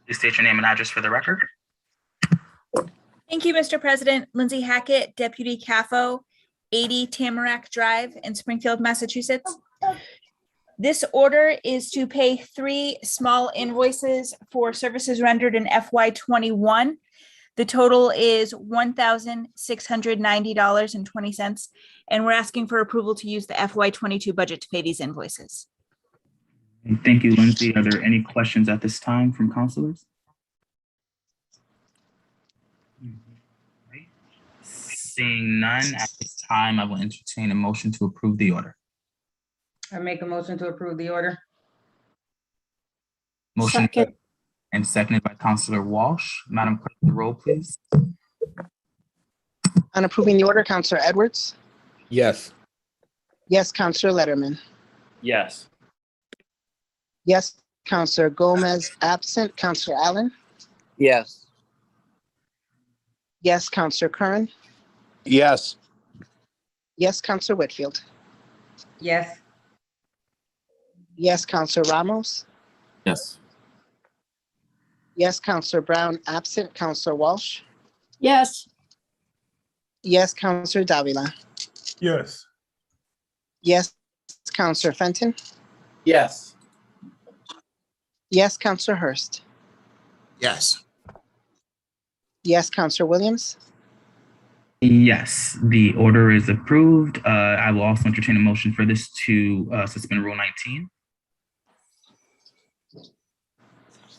Please state your name and address for the record. Thank you, Mr. President. Lindsay Hackett, Deputy CAFO, 80 Tamarack Drive in Springfield, Massachusetts. This order is to pay 3 small invoices for services rendered in FY21. The total is $1,690.20, and we're asking for approval to use the FY22 budget to pay these invoices. Thank you, Lindsay. Are there any questions at this time from councilors? Seeing none at this time, I will entertain a motion to approve the order. I make a motion to approve the order. Motion Second. and seconded by Councilor Walsh. Madam Clerk, the roll, please. On approving the order, Counselor Edwards, Yes. yes, Counselor Letterman, Yes. yes, Counselor Gomez, absent, Counselor Allen, Yes. yes, Counselor Curran, Yes. yes, Counselor Whitfield, Yes. yes, Counselor Ramos, Yes. yes, Counselor Brown, absent, Counselor Walsh, Yes. yes, Counselor Davila, Yes. yes, Counselor Fenton, Yes. yes, Counselor Hurst, Yes. yes, Counselor Williams, Yes, the order is approved. I will also entertain a motion for this to suspend Rule 19.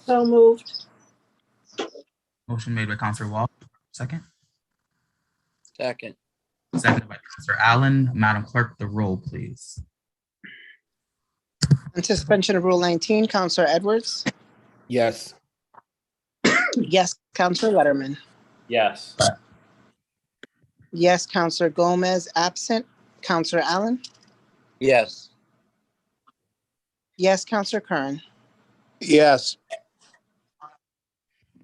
So moved. Motion made by Councilor Walsh. Second. Second. Seconded by Counselor Allen. Madam Clerk, the roll, please. On suspension of Rule 19, Counselor Edwards? Yes. Yes, Counselor Letterman? Yes. Yes, Counselor Gomez, absent. Counselor Allen? Yes. Yes, Counselor Curran? Yes.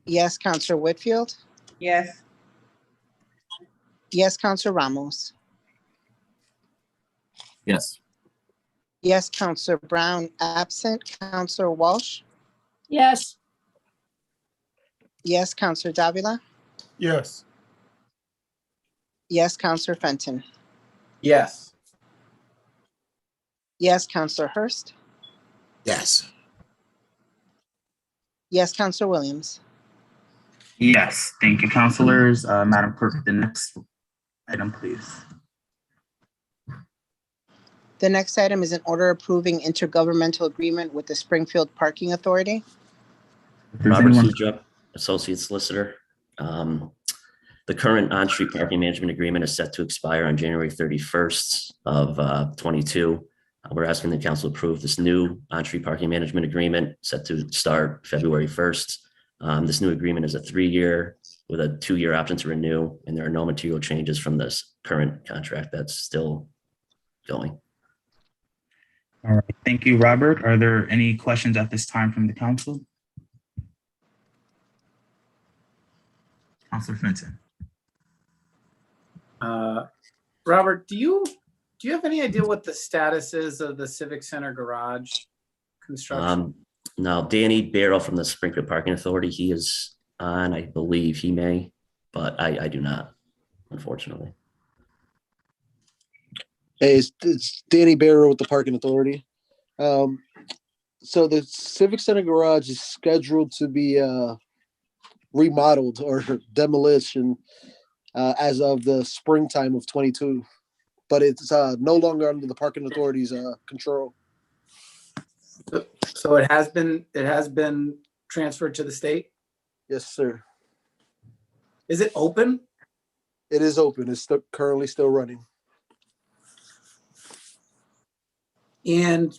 Yes, Counselor Whitfield? Yes. Yes, Counselor Ramos? Yes. Yes, Counselor Brown, absent. Counselor Walsh? yes, Yes, Counselor Davila? Yes. Yes, Counselor Fenton? Yes. Yes, Counselor Hurst? Yes. Yes, Counselor Williams? Yes, thank you, counselors. Madam Clerk, the next item, please. The next item is an order approving intergovernmental agreement with the Springfield Parking Authority. If there's Robert anyone- Suja, Associate Solicitor. The current on-street parking management agreement is set to expire on January 31st of 22. We're asking the council to approve this new on-street parking management agreement set to start February 1st. This new agreement is a 3-year with a 2-year option to renew, and there are no material changes from this current contract that's still going. All right, thank you, Robert. Are there any questions at this time from the council? Counselor Fenton. Robert, do you have any idea what the status is of the Civic Center garage construction? Now, Danny Barrow from the Springfield Parking Authority, he is on, I believe he may, but I do not, unfortunately. Hey, it's Danny Barrow with the Parking Authority. So the Civic Center garage is scheduled to be remodeled or demolition as of the springtime of 22, but it's no longer under the Parking Authority's control. So it has been transferred to the state? Yes, sir. Is it open? It is open. It's currently still running. And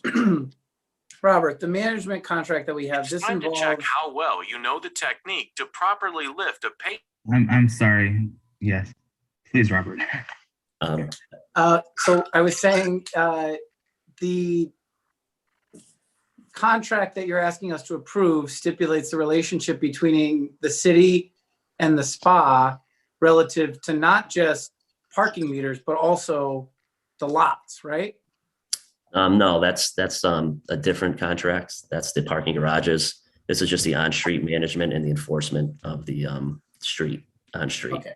Robert, the management contract that we have, this Time to check involves, how well you know the technique to properly lift a patient. I'm sorry. Yes, please, Robert. so I was saying, the contract that you're asking us to approve stipulates the relationship between the city and the spa relative to not just parking meters, but also the lots, right? No, that's a different contract. That's the parking garages. This is just the on-street management and the enforcement of the street on-street. Okay.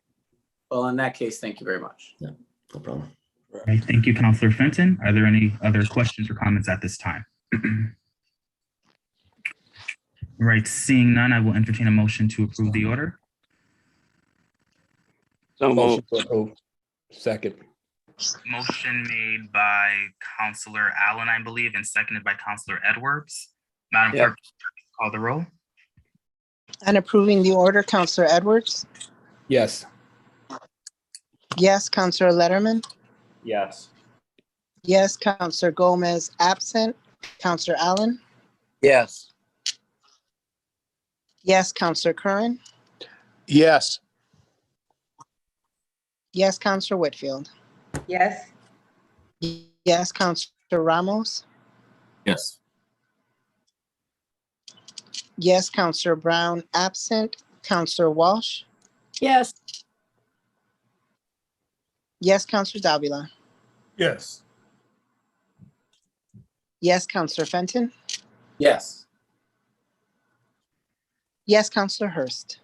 Well, in that case, thank you very much. Yeah, no problem. All right, thank you, Counselor Fenton. Are there any other questions or comments at this time? All right, seeing none, I will entertain a motion to approve the order. So Motion moved. to approve. Second. Motion made by Counselor Allen, I believe, and seconded by Counselor Edwards. Madam Yep. Clerk, call the roll. On approving the order, Counselor Edwards? Yes. Yes, Counselor Letterman? Yes. Yes, Counselor Gomez, absent. Counselor Allen? Yes. Yes, Counselor Curran? Yes. Yes, Counselor Whitfield? Yes. Yes, Counselor Ramos? Yes. Yes, Counselor Brown, absent. Counselor Walsh? yes, Yes, Counselor Davila? Yes. Yes, Counselor Fenton? Yes. Yes, Counselor Hurst?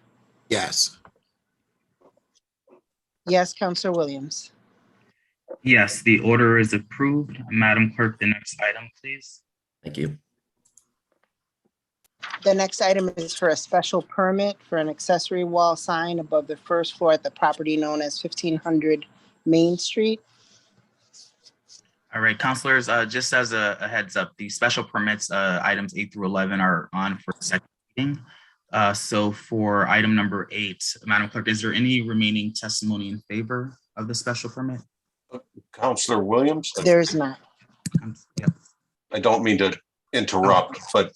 Yes. Yes, Counselor Williams? Yes, the order is approved. Madam Clerk, the next item, please. Thank you. The next item is for a special permit for an accessory wall sign above the first floor at the property known as 1500 Main Street. All right, counselors, just as a heads up, the special permits, items 8 through 11 are on for second reading. So for item number 8, Madam Clerk, is there any remaining testimony in favor of the special permit? Counselor Williams? There is not. Yep. I don't mean to interrupt, but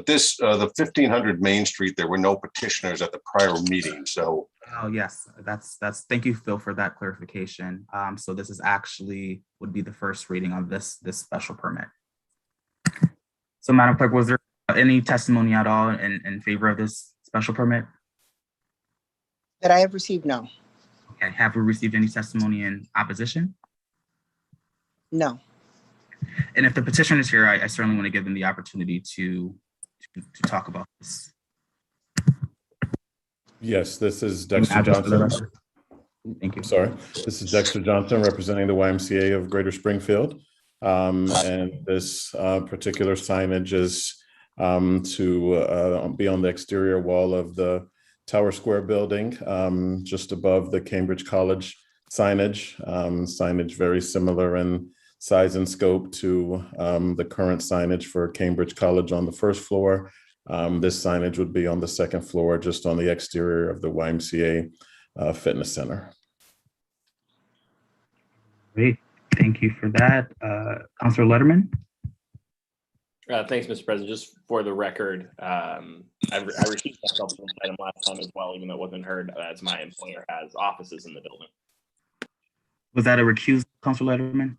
this, the 1500 Main Street, there were no petitioners at the prior meeting, so. Oh, yes, that's, thank you, Phil, for that clarification. So this is actually, would be the first reading of this special permit. So Madam Clerk, was there any testimony at all in favor of this special permit? That I have received, no. Okay, have we received any testimony in opposition? No. And if the petitioner is here, I certainly want to give them the opportunity to talk about this. Yes, this is Dexter Johnson. Thank you. Sorry, this is Dexter Johnson representing the YMCA of Greater Springfield. And this particular signage is to be on the exterior wall of the Tower Square building, just above the Cambridge College signage. Signage very similar in size and scope to the current signage for Cambridge College on the first floor. This signage would be on the second floor, just on the exterior of the YMCA Fitness Center. Great, thank you for that. Councilor Letterman? Thanks, Mr. President. Just for the record, I received myself from item last time as well, even though it wasn't heard, as my employer has offices in the building. Was that a recusal, Councilor Letterman?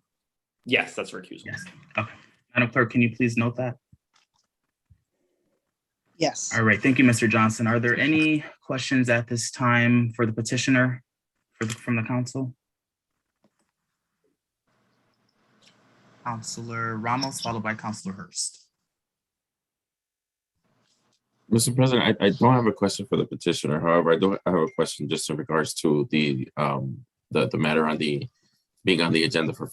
Yes, that's a recusal. Yes. Okay. Madam Clerk, can you please note that? Yes. All right. Thank you, Mr. Johnson. Are there any questions at this time for the petitioner from the council? Councilor Ramos, followed by Councilor Hurst. Mr. President, I don't have a question for the petitioner. However, I do have a question just in regards to the matter on being on the agenda for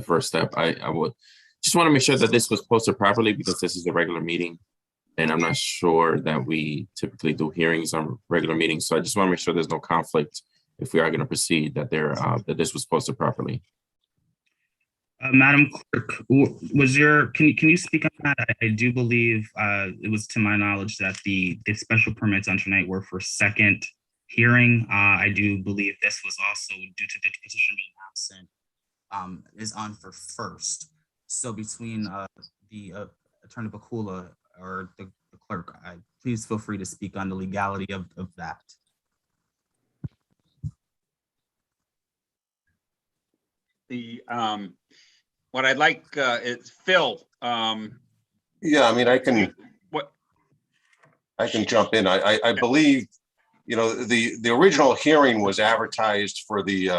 first step. I would just want to make sure that this was posted properly, because this is a regular meeting, and I'm not sure that we typically do hearings on regular meetings. So I just want to make sure there's no conflict if we are going to proceed, that this was posted properly. Madam Clerk, can you speak on that? I do believe it was to my knowledge that the special permits on tonight were for second hearing. I do believe this was also, due to the petition being absent, is on for first. So between the Attorney Bakula or the clerk, please feel free to speak on the legality of that. What I'd like is Phil. Yeah, I mean, I can jump in. I believe, you know, the original hearing was advertised for the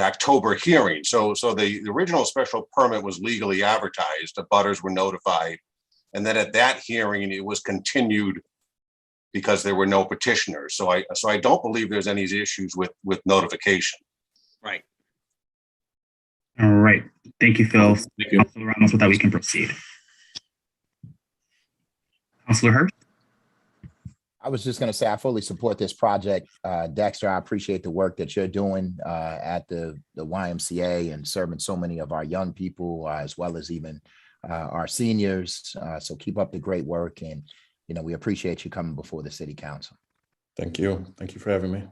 October hearing. So the original special permit was legally advertised. The butters were notified, and then at that hearing it was continued because there were no petitioners. So I don't believe there's any issues with notification. Right. All right. Thank you, Phil. Thank you. Councilor Ramos, with that we can proceed. Councilor Hurst? I was just going to say, I fully support this project. Dexter, I appreciate the work that you're doing at the YMCA and serving so many of our young people, as well as even our seniors. So keep up the great work. And, you know, we appreciate you coming before the city council. Thank you. Thank you for having me.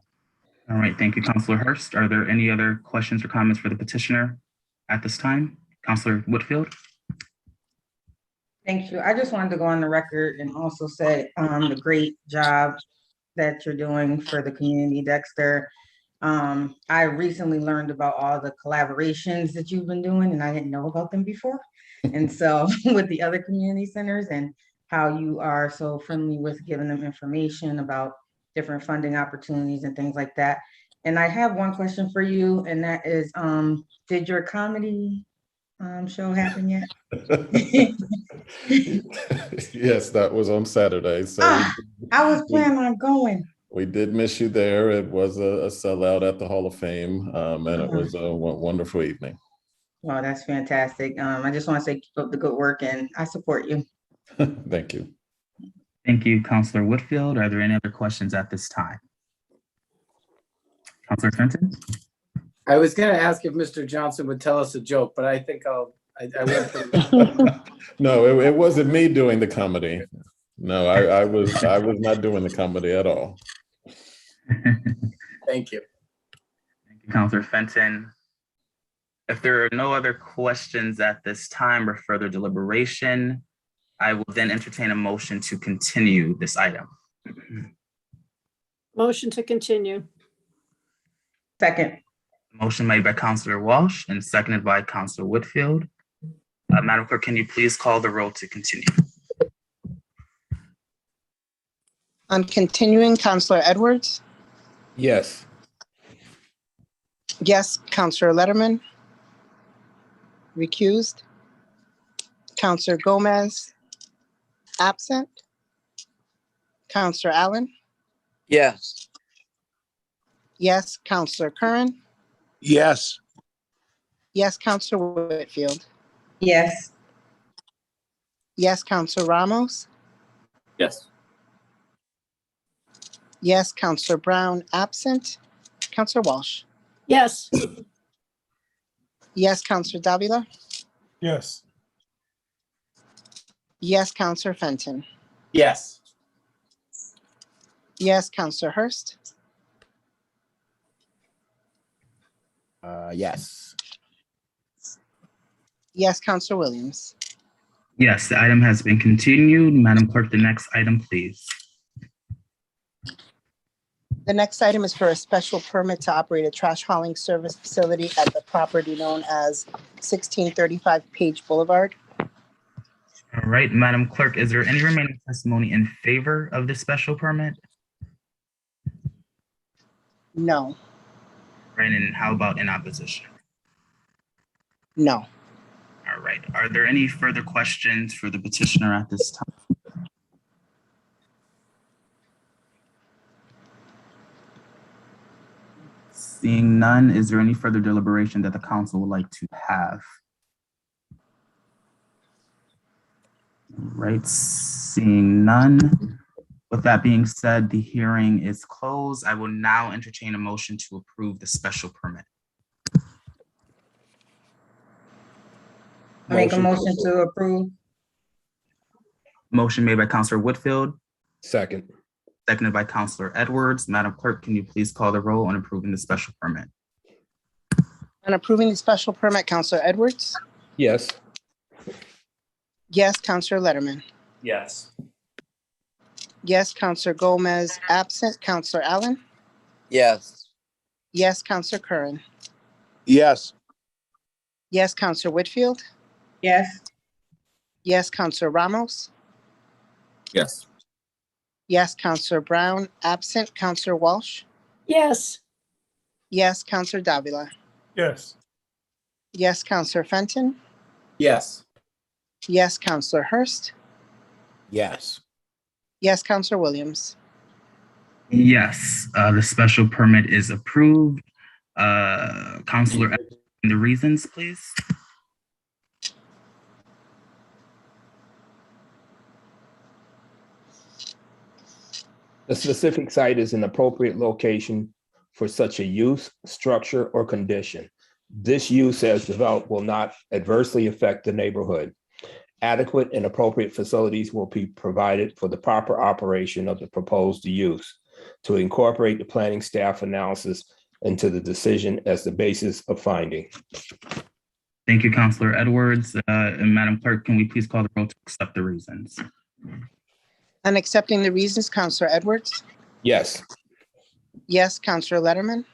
All right. Thank you, Councilor Hurst. Are there any other questions or comments for the petitioner at this time? Councilor Whitfield? Thank you. I just wanted to go on the record and also say the great job that you're doing for the community, Dexter. I recently learned about all the collaborations that you've been doing, and I didn't know about them before. And so with the other community centers, and how you are so friendly with giving them information about different funding opportunities and things like that. And I have one question for you, and that is, did your comedy show happen yet? Yes, that was on Saturday. So I was planning on going. We did miss you there. It was a sellout at the Hall of Fame, and it was a wonderful evening. Well, that's fantastic. I just want to say keep up the good work, and I support you. Thank you. Thank you, Councilor Whitfield. Are there any other questions at this time? Councilor Fenton? I was going to ask if Mr. Johnson would tell us a joke, but I think I won't. No, it wasn't me doing the comedy. No, I was not doing the comedy at all. Thank you. Thank you, Counselor Fenton. If there are no other questions at this time or further deliberation, I will then entertain a motion to continue this item. Motion to continue. Second. Motion made by Counselor Walsh and seconded by Counselor Whitfield. Madam Clerk, can you please call the roll to continue? On continuing, Counselor Edwards? Yes. Yes. Counselor Letterman? Recused. Counselor Gomez? Absent. Counselor Allen? Yes. Yes. Counselor Curran? Yes. Yes. Counselor Whitfield? Yes. Yes. Counselor Ramos? Yes. Yes. Counselor Brown? Absent. Counselor Walsh? Yes. Yes. Counselor Davila? Yes. Yes. Counselor Fenton? Yes. Yes. Counselor Hurst? Yes. Yes. Counselor Williams? Yes, the item has been continued. Madam Clerk, the next item, please. The next item is for a special permit to operate a trash hauling service facility at the property known as 1635 Page Boulevard. All right, Madam Clerk, is there any remaining testimony in favor of this special permit? No. Right, and how about in opposition? No. All right, are there any further questions for the petitioner at this time? Seeing none, is there any further deliberation that the council would like to have? All right, seeing none. With that being said, the hearing is closed. I will now entertain a motion to approve the special permit. Make a motion to approve. Motion made by Counselor Whitfield, Second. seconded by Counselor Edwards. Madam Clerk, can you please call the roll on approving the special permit? On approving the special permit, Counselor Edwards? Yes. Yes. Counselor Letterman? Yes. Yes. Counselor Gomez? Absent. Counselor Allen? Yes. Yes. Counselor Curran? Yes. Yes. Counselor Whitfield? Yes. Yes. Counselor Ramos? Yes. Yes. Counselor Brown? Absent. Counselor Walsh? Yes. Yes. Counselor Davila? Yes. Yes. Counselor Fenton? Yes. Yes. Counselor Hurst? Yes. Yes. Counselor Williams? Yes, the special permit is approved. Counselor, the reasons, please. The specific site is an appropriate location for such a use, structure, or condition. This use as developed will not adversely affect the neighborhood. Adequate and appropriate facilities will be provided for the proper operation of the proposed use to incorporate the planning staff analysis into the decision as the basis of finding. Thank you, Counselor Edwards. And Madam Clerk, can we please call the roll to accept the reasons? On accepting the reasons, Counselor Edwards? Yes. Yes. Counselor Letterman?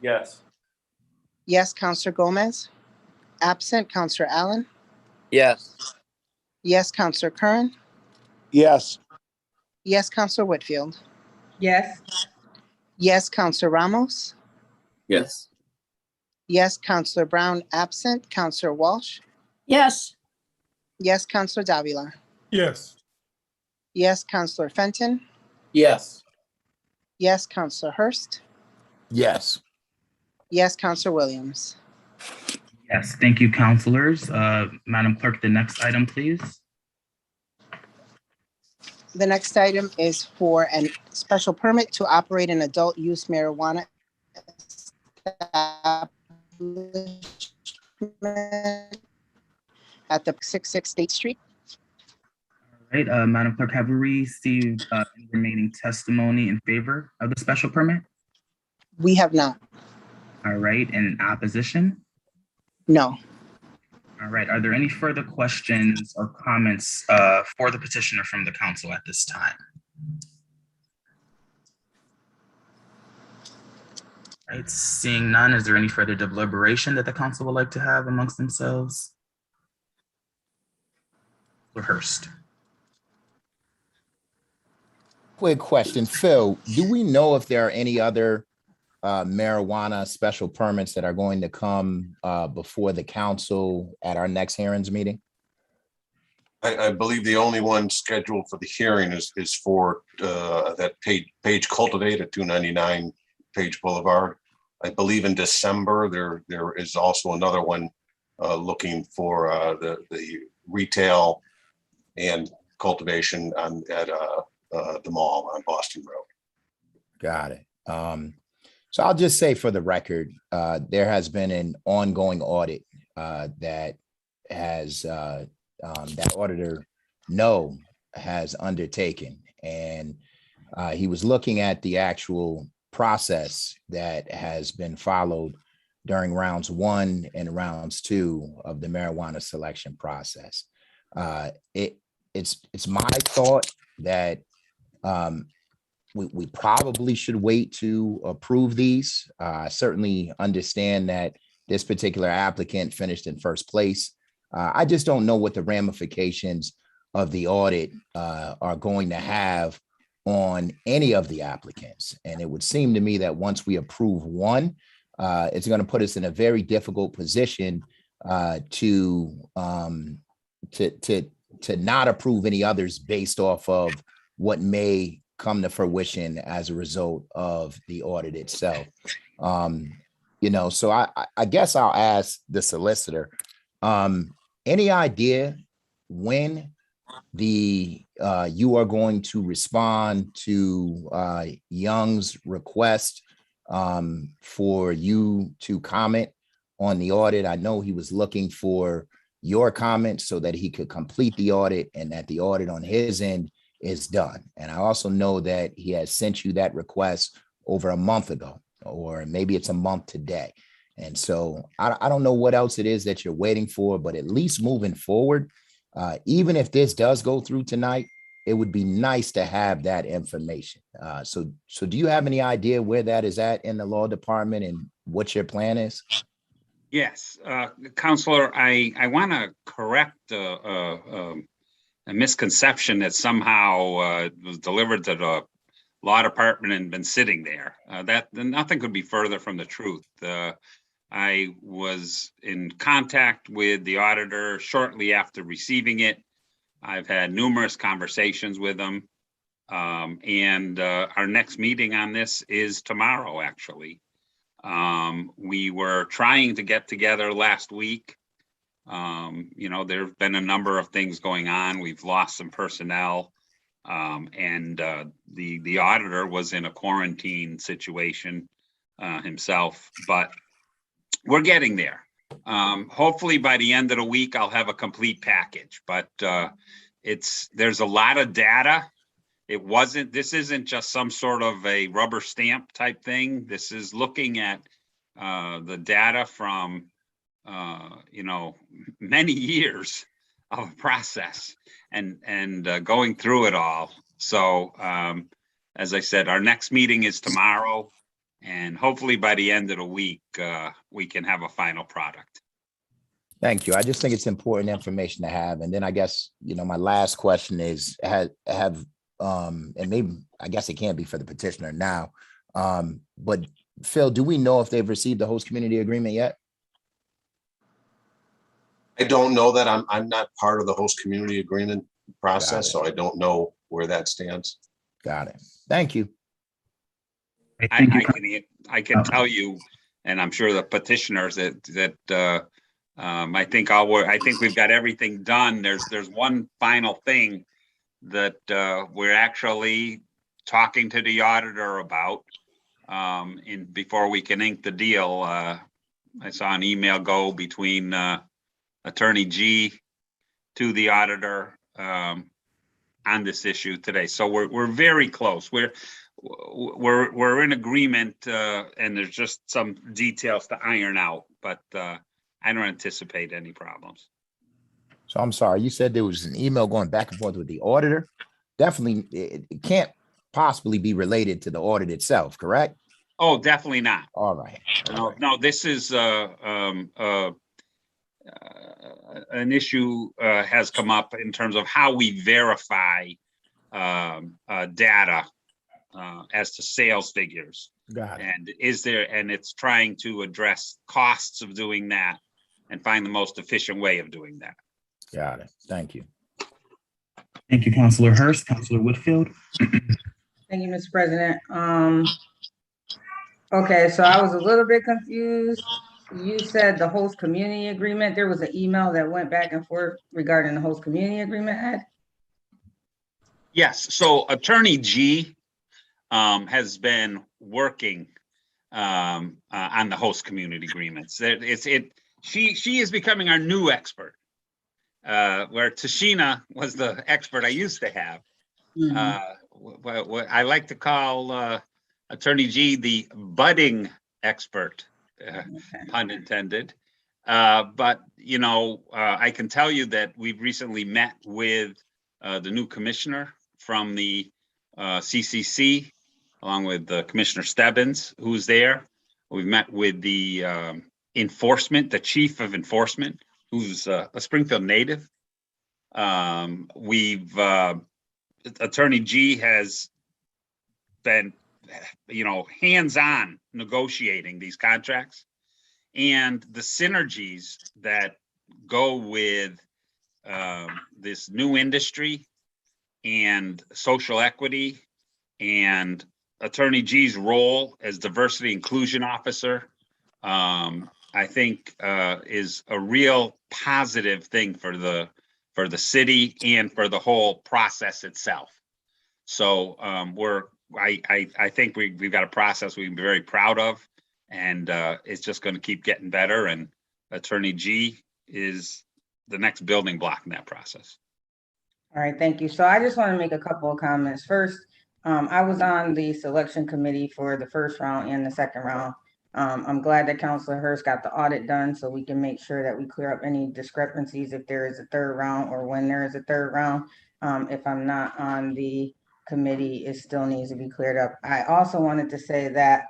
Yes. Yes. Counselor Gomez? Absent. Counselor Allen? Yes. Yes. Counselor Curran? Yes. Yes. Counselor Whitfield? Yes. Yes. Counselor Ramos? Yes. Yes. Counselor Brown? Absent. Counselor Walsh? Yes. Yes. Counselor Davila? Yes. Yes. Counselor Fenton? Yes. Yes. Counselor Hurst? Yes. Yes. Counselor Williams? Yes, thank you, counselors. Madam Clerk, the next item, please. The next item is for a special permit to operate an adult use marijuana establishment at the 66 State Street. Right, Madam Clerk, have we received any remaining testimony in favor of the special permit? We have not. All right, and in opposition? No. All right, are there any further questions or comments for the petitioner from the council at this time? All right, seeing none, is there any further deliberation that the council would like to have amongst themselves? Rehearsed. Quick question, Phil, do we know if there are any other marijuana special permits that are going to come before the council at our next hearings meeting? I believe the only one scheduled for the hearing is for that Page Cultivate at 299 Page Boulevard. I believe in December, there is also another one looking for the retail and cultivation at the mall on Boston Road. Got it. So I'll just say for the record, there has been an ongoing audit that has that auditor has undertaken, and he was looking at the actual process that has been followed during rounds 1 and rounds 2 of the marijuana selection process. It's my thought that we probably should wait to approve these. I certainly understand that this particular applicant finished in first place. I just don't know what the ramifications of the audit are going to have on any of the applicants. And it would seem to me that once we approve one, it's going to put us in a very difficult position to not approve any others based off of what may come to fruition as a result of the audit itself. So I guess I'll ask the solicitor, any idea when you are going to respond to Young's request for you to comment on the audit? I know he was looking for your comment so that he could complete the audit and that the audit on his end is done. And I also know that he has sent you that request over a month ago, or maybe it's a month today. And so I don't know what else it is that you're waiting for, but at least moving forward, even if this does go through tonight, it would be nice to have that information. So do you have any idea where that is at in the law department and what your plan is? Yes, Counselor, I want to correct a misconception that somehow was delivered to the law department and been sitting there. That nothing could be further from the truth. I was in contact with the auditor shortly after receiving it. I've had numerous conversations with them. And our next meeting on this is tomorrow, actually. We were trying to get together last week. There have been a number of things going on. We've lost some personnel. And the auditor was in a quarantine situation himself, but we're getting there. Hopefully by the end of the week, I'll have a complete package, but there's a lot of data. This isn't just some sort of a rubber stamp type thing. This is looking at the data from, many years of process and going through it all. So, as I said, our next meeting is tomorrow, and hopefully by the end of the week, we can have a final product. Thank you. I just think it's important information to have. And then I guess, my last question is, and maybe, I guess it can't be for the petitioner now, but Phil, do we know if they've received the host community agreement yet? I don't know that. I'm not part of the host community agreement process, so I don't know where that stands. Got it. Thank you. I can tell you, and I'm sure the petitioners that I think we've got everything done. There's one final thing that we're actually talking to the auditor about before we can ink the deal. I saw an email go between Attorney G to the auditor on this issue today. So we're very close. We're in agreement, and there's just some details to iron out, but I don't anticipate any problems. So I'm sorry, you said there was an email going back and forth with the auditor. Definitely, it can't possibly be related to the audit itself, correct? Oh, definitely not. All right. No, this is an issue has come up in terms of how we verify data as to sales figures. Got it. And it's trying to address costs of doing that and find the most efficient way of doing that. Got it. Thank you. Thank you, Councilor Hurst. Councilor Whitfield. Thank you, Mr. President. Okay, so I was a little bit confused. You said the host community agreement. There was an email that went back and forth regarding the host community agreement, Ed? Yes, so Attorney G has been working on the host community agreements. She is becoming our new expert, where Tashina was the expert I used to have. What I like to call Attorney G the budding expert, pun intended. But you know, I can tell you that we've recently met with the new commissioner from the CCC, along with Commissioner Stebbins, who's there. We've met with the enforcement, the chief of enforcement, who's a Springfield native. Attorney G has been, hands-on negotiating these contracts, and the synergies that go with this new industry and social equity, and Attorney G's role as diversity inclusion officer, I think is a real positive thing for the city and for the whole process itself. So I think we've got a process we can be very proud of, and it's just going to keep getting better. And Attorney G is the next building block in that process. All right, thank you. So I just want to make a couple of comments. First, I was on the selection committee for the first round and the second round. I'm glad that Councilor Hurst got the audit done so we can make sure that we clear up any discrepancies if there is a third round or when there is a third round. If I'm not on the committee, it still needs to be cleared up. I also wanted to say that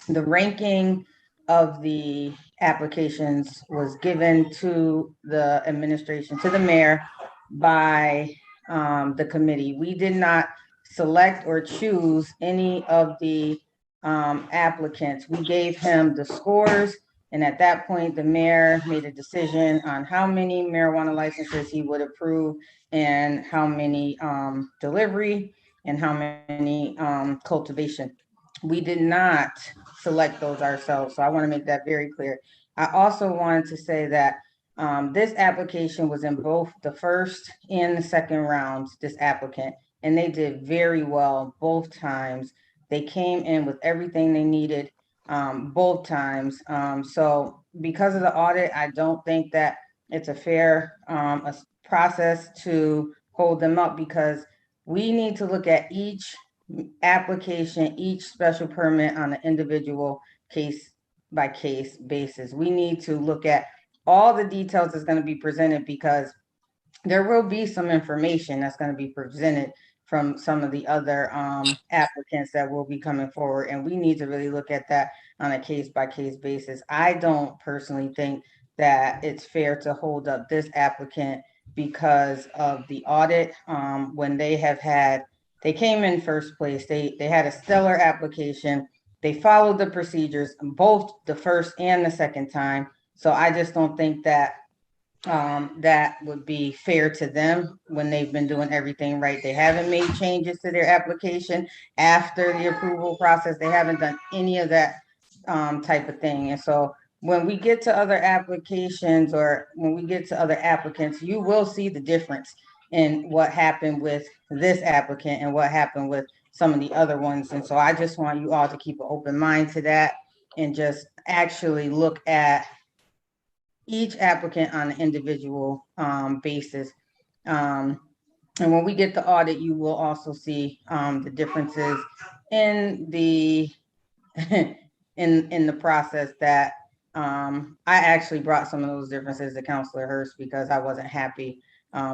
the ranking of the applications was given to the administration, to the mayor, by the committee. We did not select or choose any of the applicants. We gave him the scores, and at that point, the mayor made a decision on how many marijuana licenses he would approve and how many delivery and how many cultivation. We did not select those ourselves, so I want to make that very clear. I also wanted to say that this application was in both the first and the second rounds, this applicant, and they did very well both times. They came in with everything they needed both times. So because of the audit, I don't think that it's a fair process to hold them up, because we need to look at each application, each special permit on an individual case by case basis. We need to look at all the details that's going to be presented, because there will be some information that's going to be presented from some of the other applicants that will be coming forward. And we need to really look at that on a case by case basis. I don't personally think that it's fair to hold up this applicant because of the audit. When they came in first place, they had a stellar application. They followed the procedures both the first and the second time. So I just don't think that that would be fair to them when they've been doing everything right. They haven't made changes to their application after the approval process. They haven't done any of that type of thing. And so when we get to other applications, or when we get to other applicants, you will see the difference in what happened with this applicant and what happened with some of the other ones. And so I just want you all to keep an open mind to that and just actually look at each applicant on an individual basis. And when we get the audit, you will also see the differences in the in the process that I actually brought some of those differences to Councilor Hurst because I wasn't happy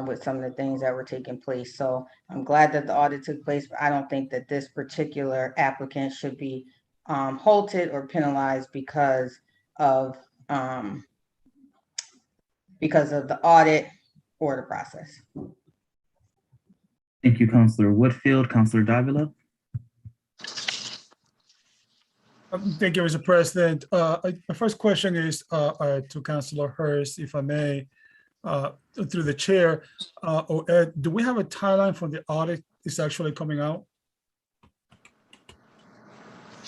with some of the things that were taking place. So I'm glad that the audit took place, but I don't think that this particular applicant should be halted or penalized because of the audit or the process. Thank you, Councilor Whitfield. Councilor Davila. Thank you, Mr. President. My first question is to Councilor Hurst, if I may, through the chair. Or Ed, do we have a timeline for the audit is actually coming out?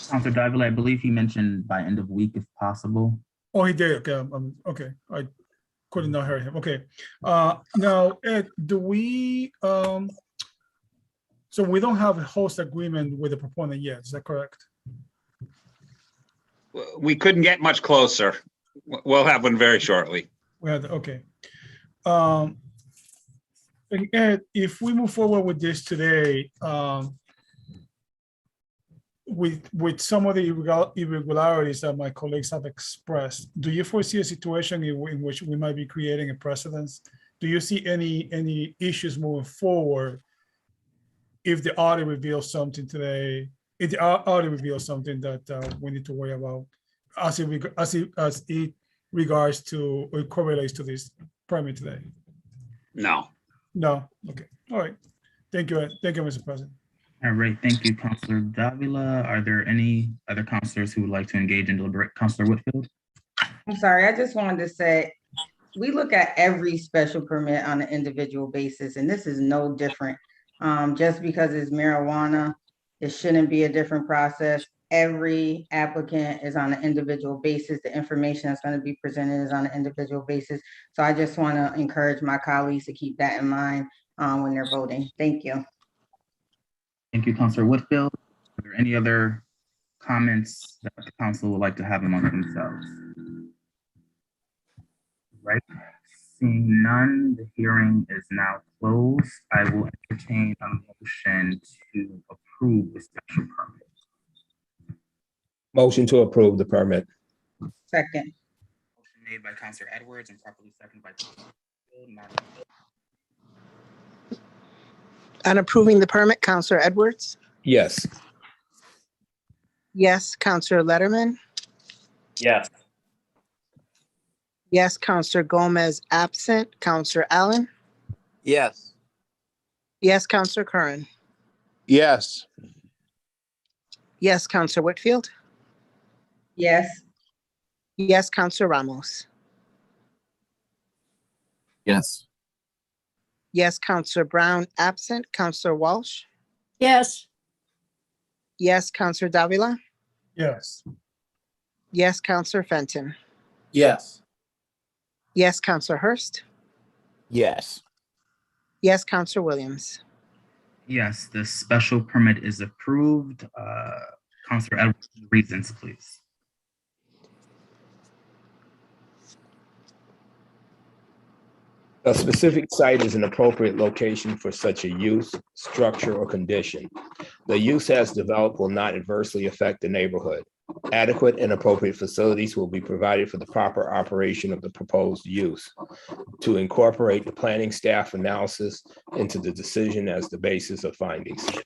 Councilor Davila, I believe he mentioned by end of week if possible. Oh, he did. Okay, okay. I couldn't not hear him. Okay. Now, Ed, do we? So we don't have a host agreement with the proponent yet. Is that correct? We couldn't get much closer. We'll have one very shortly. We had okay. And Ed, if we move forward with this today, with some of the irregularities that my colleagues have expressed, do you foresee a situation in which we might be creating a precedent? Do you see any issues moving forward if the audit reveals something today? If the audit reveals something that we need to worry about as it regards to or correlates to this permit today? No. No. Okay. All right. Thank you. Thank you, Mr. President. All right. Thank you, Councilor Davila. Are there any other councilors who would like to engage in deliberate? Councilor Whitfield. I'm sorry. I just wanted to say, we look at every special permit on an individual basis, and this is no different. Just because it's marijuana, it shouldn't be a different process. Every applicant is on an individual basis. The information that's going to be presented is on an individual basis. So I just want to encourage my colleagues to keep that in mind when they're voting. Thank you. Thank you, Councilor Whitfield. Are there any other comments that the council would like to have among themselves? Right. Seeing none, the hearing is now closed. I will entertain a motion to approve the special permit. Motion to approve the permit. Second. Motion made by Councilor Edwards and properly seconded by Councilor Whitfield. On approving the permit, Councilor Edwards? Yes. Yes. Councilor Letterman? Yes. Yes. Councilor Gomez absent. Councilor Allen? Yes. Yes. Councilor Curran? Yes. Yes. Councilor Whitfield? Yes. Yes. Councilor Ramos? Yes. Yes. Councilor Brown absent. Councilor Walsh? Yes. Yes. Councilor Davila? Yes. Yes. Councilor Fenton? Yes. Yes. Councilor Hurst? Yes. Yes. Councilor Williams? Yes, the special permit is approved. Councilor Edwards, reasons, please. A specific site is an appropriate location for such a use, structure, or condition. The use as developed will not adversely affect the neighborhood. Adequate and appropriate facilities will be provided for the proper operation of the proposed use. To incorporate the planning staff analysis into the decision as the basis of findings. Thank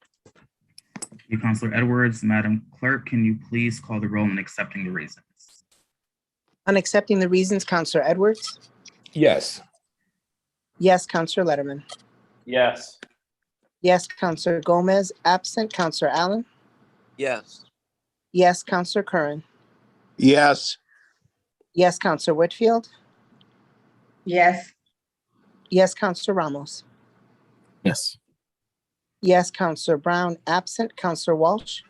you, Councilor Edwards. Madam Clerk, can you please call the roll on accepting the reasons? On accepting the reasons, Councilor Edwards? Yes. Yes. Councilor Letterman? Yes. Yes. Councilor Gomez absent. Councilor Allen? Yes. Yes. Councilor Curran? Yes. Yes. Councilor Whitfield? Yes. Yes. Councilor Ramos? Yes. Yes. Councilor Brown absent. Councilor Walsh?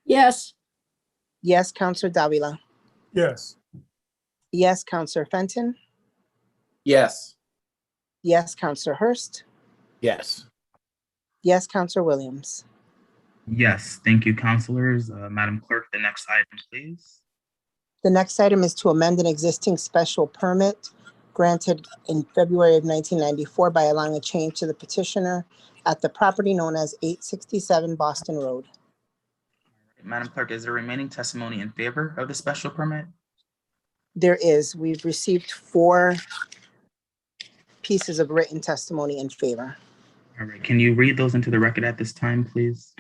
Yes. Yes. Councilor Davila? Yes. Yes. Councilor Fenton? Yes. Yes. Councilor Hurst? Yes. Yes. Councilor Williams? Yes, thank you, councilors. Madam Clerk, the next item, please. The next item is to amend an existing special permit granted in February of 1994 by allowing a change to the petitioner at the property known as 867 Boston Road. Madam Clerk, is there remaining testimony in favor of the special permit? There is. We've received 4 pieces of written testimony in favor. All right, can you read those into the record at this time, please?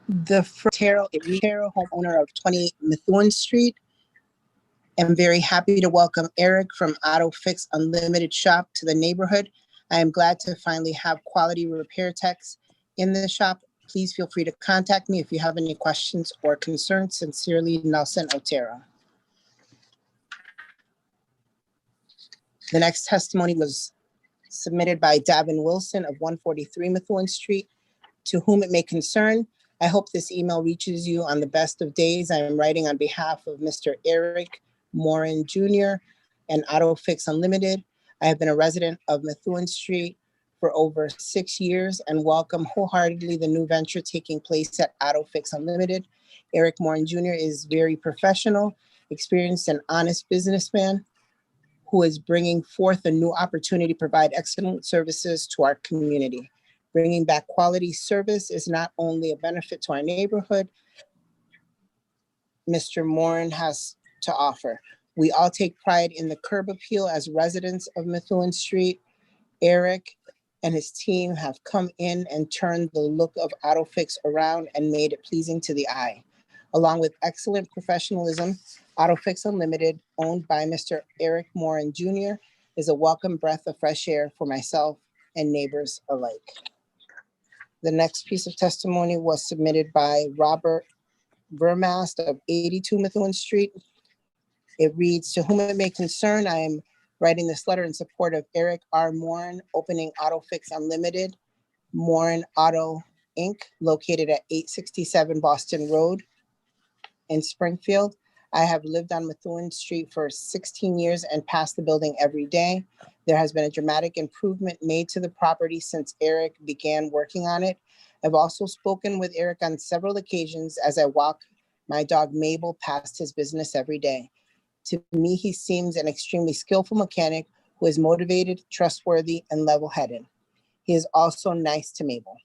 The first Terrell, homeowner of 28 Methuen Street. I'm very happy to welcome Eric from Auto Fix Unlimited Shop to the neighborhood. I am glad to finally have quality repair techs in the shop. Please feel free to contact me if you have any questions or concerns. Sincerely, Nelson Otero. The next testimony was submitted by Davin Wilson of 143 Methuen Street. To whom it may concern, I hope this email reaches you on the best of days. I am writing on behalf of Mr. Eric Morin Jr. and Auto Fix Unlimited. I have been a resident of Methuen Street for over 6 years and welcome wholeheartedly the new venture taking place at Auto Fix Unlimited. Eric Morin Jr. is very professional, experienced and honest businessman who is bringing forth a new opportunity to provide excellent services to our community. Bringing back quality service is not only a benefit to our neighborhood, Mr. Morin has to offer. We all take pride in the curb appeal as residents of Methuen Street. Eric and his team have come in and turned the look of Auto Fix around and made it pleasing to the eye. Along with excellent professionalism, Auto Fix Unlimited, owned by Mr. Eric Morin Jr., is a welcome breath of fresh air for myself and neighbors alike. The next piece of testimony was submitted by Robert Vermast of 82 Methuen Street. It reads, to whom it may concern, I am writing this letter in support of Eric R. Morin, opening Auto Fix Unlimited, Morin Auto Inc., located at 867 Boston Road in Springfield. I have lived on Methuen Street for 16 years and pass the building every day. There has been a dramatic improvement made to the property since Eric began working on it. I've also spoken with Eric on several occasions as I walk my dog Mabel past his business every day. To me, he seems an extremely skillful mechanic who is motivated, trustworthy, and level-headed. He is also nice to Mabel.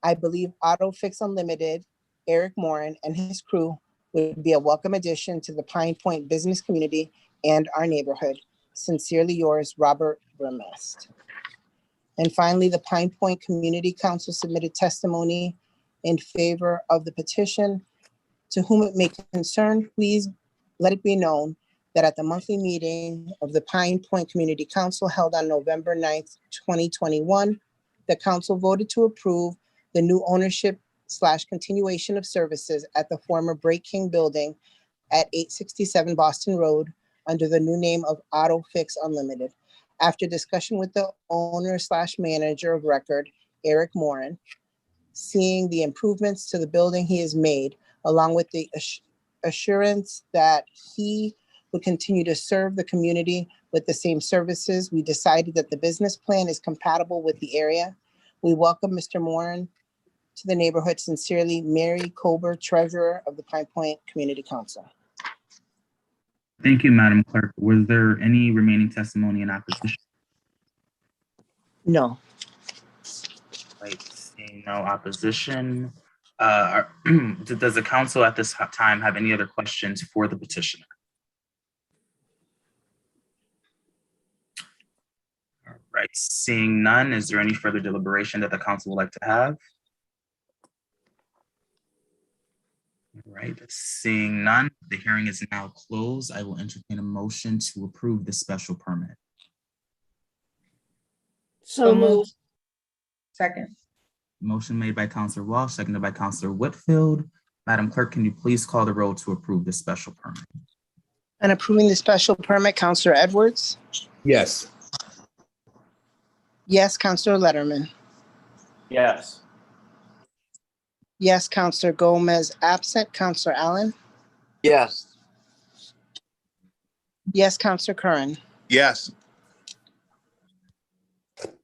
I believe Auto Fix Unlimited, Eric Morin, and his crew would be a welcome addition to the Pine Point business community and our neighborhood. Sincerely yours, Robert Vermest. And finally, the Pine Point Community Council submitted testimony in favor of the petition. To whom it may concern, please let it be known that at the monthly meeting of the Pine Point Community Council held on November 9th, 2021, the council voted to approve the new ownership / continuation of services at the former Break King building at 867 Boston Road under the new name of Auto Fix Unlimited. After discussion with the owner / manager of record, Eric Morin, seeing the improvements to the building he has made, along with the assurance that he would continue to serve the community with the same services, we decided that the business plan is compatible with the area. We welcome Mr. Morin to the neighborhood. Sincerely, Mary Kober, Treasurer of the Pine Point Community Council. Thank you, Madam Clerk. Was there any remaining testimony in opposition? No. Right, seeing no opposition. Does the council at this time have any other questions for the petitioner? All right, seeing none, is there any further deliberation that the council would like to have? All right, seeing none, the hearing is now closed. I will entertain a motion to approve the special permit. So moved. Second. Motion made by Councilor Walsh, seconded by Councilor Whitfield. Madam Clerk, can you please call the roll to approve the special permit? And approving the special permit, Councilor Edwards? Yes. Yes, Councilor Letterman. Yes. Yes, Councilor Gomez absent. Councilor Allen? Yes. Yes, Councilor Curran? Yes.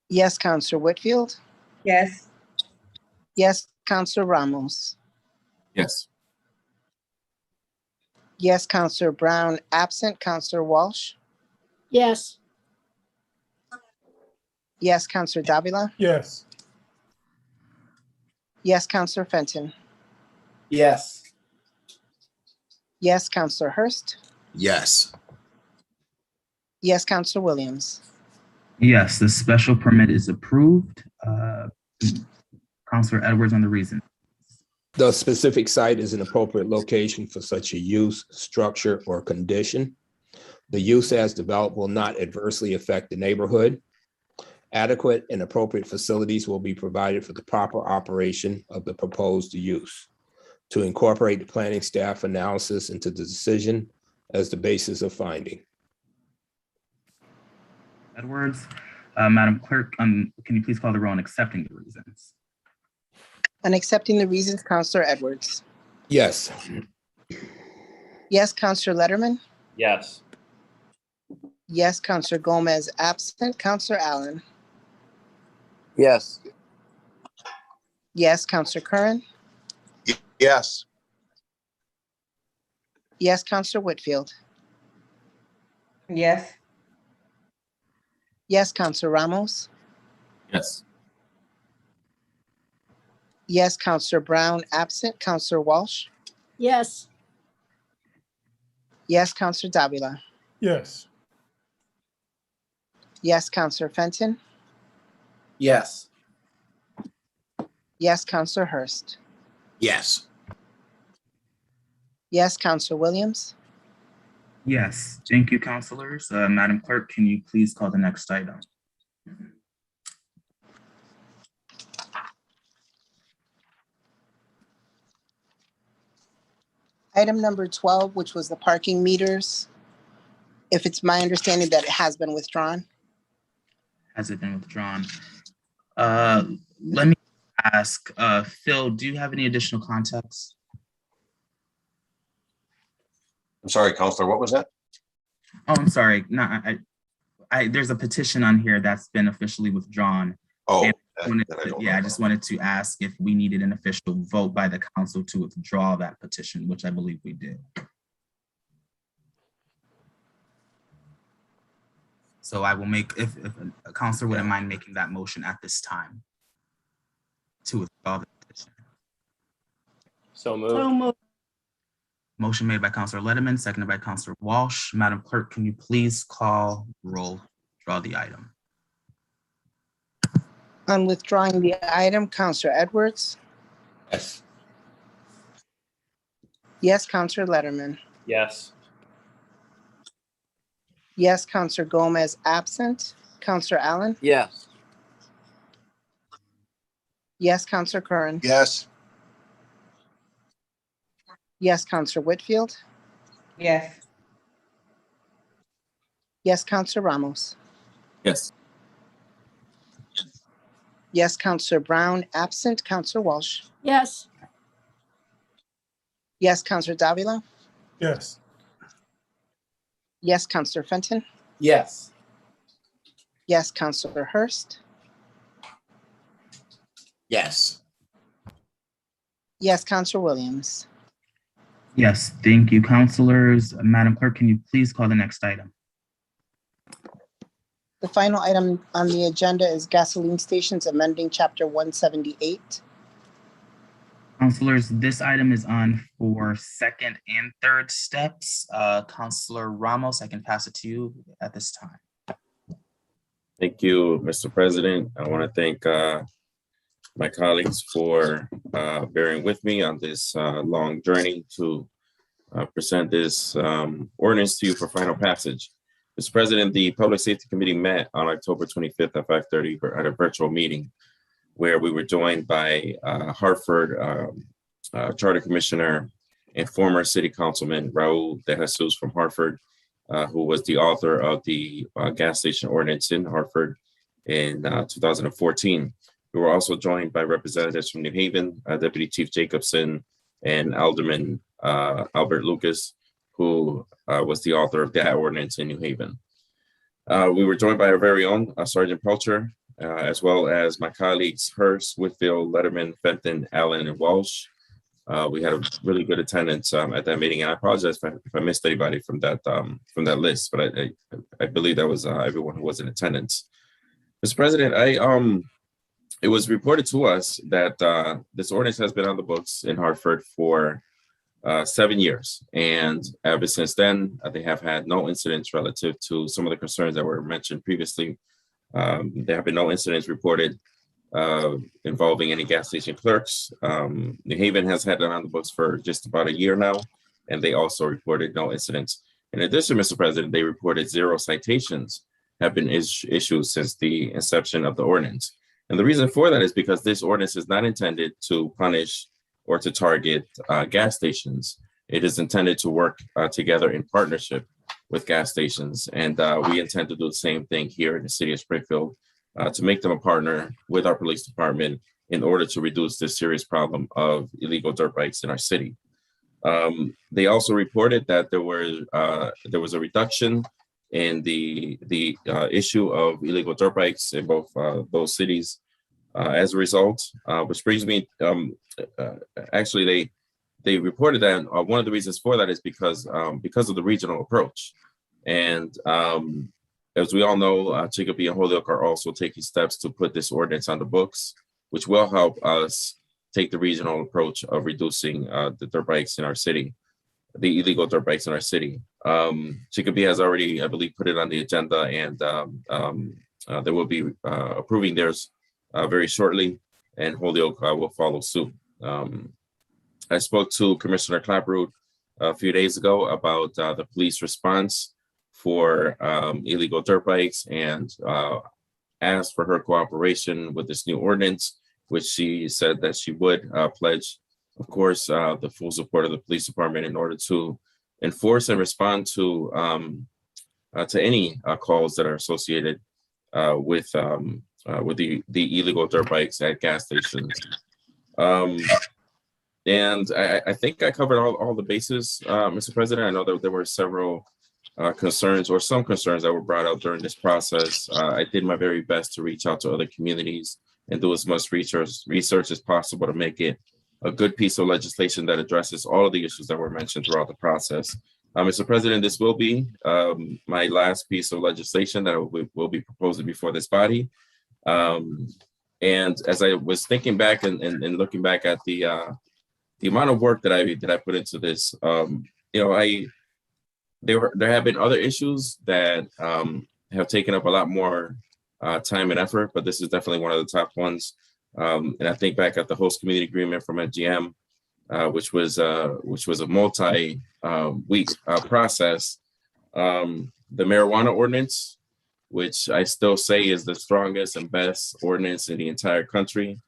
Yes, Councilor Whitfield? Yes. Yes, Councilor Ramos? Yes. Yes, Counselor Brown, absent. Counselor Walsh. Yes. Yes, Counselor Davila. Yes. Yes, Counselor Fenton. Yes. Yes, Counselor Hurst. Yes. Yes, Counselor Williams. Yes, the special permit is approved. Counselor Edwards on the reason. The specific site is an appropriate location for such a use, structure, or condition. The use as developed will not adversely affect the neighborhood. Adequate and appropriate facilities will be provided for the proper operation of the proposed use. To incorporate the planning staff analysis into the decision as the basis of finding. Edwards, Madam Clerk, can you please call the roll on accepting the reasons? On accepting the reasons, Counselor Edwards. Yes. Yes, Counselor Letterman. Yes. Yes, Counselor Gomez, absent. Counselor Allen. Yes. Yes, Counselor Curran. Yes. Yes, Counselor Whitfield. Yes. Yes, Counselor Ramos. Yes. Yes, Counselor Brown, absent. Counselor Walsh. Yes. Yes, Counselor Davila. Yes. Yes, Counselor Fenton. Yes. Yes, Counselor Hurst. Yes. Yes, Counselor Williams. Yes, thank you, counselors. Madam Clerk, can you please call the next item? Item number 12, which was the parking meters. If it's my understanding that it has been withdrawn. Has it been withdrawn? Let me ask, Phil, do you have any additional context? I'm sorry, Counselor, what was that? Oh, I'm sorry. No, there's a petition on here that's been officially withdrawn. Oh, I just wanted to ask if we needed an official vote by the council to withdraw that petition, which I believe we did. So I will make, if a counselor wouldn't mind making that motion at this time to withdraw the petition. So moved. So moved. Motion made by Counselor Letterman, seconded by Counselor Walsh. Madam Clerk, can you please call roll, draw the item? On withdrawing the item, Counselor Edwards. Yes. Yes, Counselor Letterman. Yes. Yes, Counselor Gomez, absent. Counselor Allen. Yes. Yes, Counselor Curran. Yes. Yes, Counselor Whitfield. Yes. Yes, Counselor Ramos. Yes. Yes, Counselor Brown, absent. Counselor Walsh. Yes. Yes, Counselor Davila. Yes. Yes, Counselor Fenton. Yes. Yes, Counselor Hurst. Yes. Yes, Counselor Williams. Yes, thank you, counselors. Madam Clerk, can you please call the next item? The final item on the agenda is gasoline stations amending Chapter 178. Counselors, this item is on for second and third steps. Counselor Ramos, I can pass it to you at this time. Thank you, Mr. President. I want to thank my colleagues for bearing with me on this long journey to present this ordinance to you for final passage. Mr. President, the Public Safety Committee met on October 25th at 5:30 at a virtual meeting where we were joined by Hartford Charter Commissioner and former City Councilman Raul De Jesus from Hartford, who was the author of the gas station ordinance in Hartford in 2014. We were also joined by representatives from New Haven, Deputy Chief Jacobson, and Alderman Albert Lucas, who was the author of that ordinance in New Haven. We were joined by our very own Sergeant Pelcher, as well as my colleagues Hurst, Whitfield, Letterman, Fenton, Allen, and Walsh We had a really good attendance at that meeting, and I apologize if I missed anybody from that list, but I believe that was everyone who was in attendance. Mr. President, it was reported to us that this ordinance has been on the books in Hartford for 7 years, and ever since then, they have had no incidents relative to some of the concerns that were mentioned previously. There have been no incidents reported involving any gas station clerks. New Haven has had it on the books for just about a year now, and they also reported no incidents. In addition, Mr. President, they reported 0 citations have been issued since the inception of the ordinance. And the reason for that is because this ordinance is not intended to punish or to target gas stations. It is intended to work together in partnership with gas stations. And we intend to do the same thing here in the city of Springfield to make them a partner with our police department in order to reduce this serious problem of illegal dirt bikes in our city. They also reported that there was a reduction in the issue of illegal dirt bikes in both those cities as a result, which brings me, actually they reported that one of the reasons for that is because of the regional approach. And as we all know, Chicopee and Holyoke are also taking steps to put this ordinance on the books, which will help us take the regional approach of reducing the dirt bikes in our city, the illegal dirt bikes in our city. Chicopee has already, I believe, put it on the agenda, and they will be approving theirs very shortly, and Holyoke will follow suit. I spoke to Commissioner Clapprood a few days ago about the police response for illegal dirt bikes, and asked for her cooperation with this new ordinance, which she said that she would pledge, of course, the full support of the police department in order to enforce and respond to any calls that are associated with the illegal dirt bikes at gas stations. And I think I covered all the bases, Mr. President. I know that there were several concerns, or some concerns, that were brought out during this process. I did my very best to reach out to other communities and do as much research as possible to make it a good piece of legislation that addresses all of the issues that were mentioned throughout the process. Mr. President, this will be my last piece of legislation that will be proposing before this body. And as I was thinking back and looking back at the amount of work that I put into this, there have been other issues that have taken up a lot more time and effort, but this is definitely one of the top ones. And I think back at the host community agreement from NGM, which was a multi-week process. The marijuana ordinance, which I still say is the strongest and best ordinance in the entire country.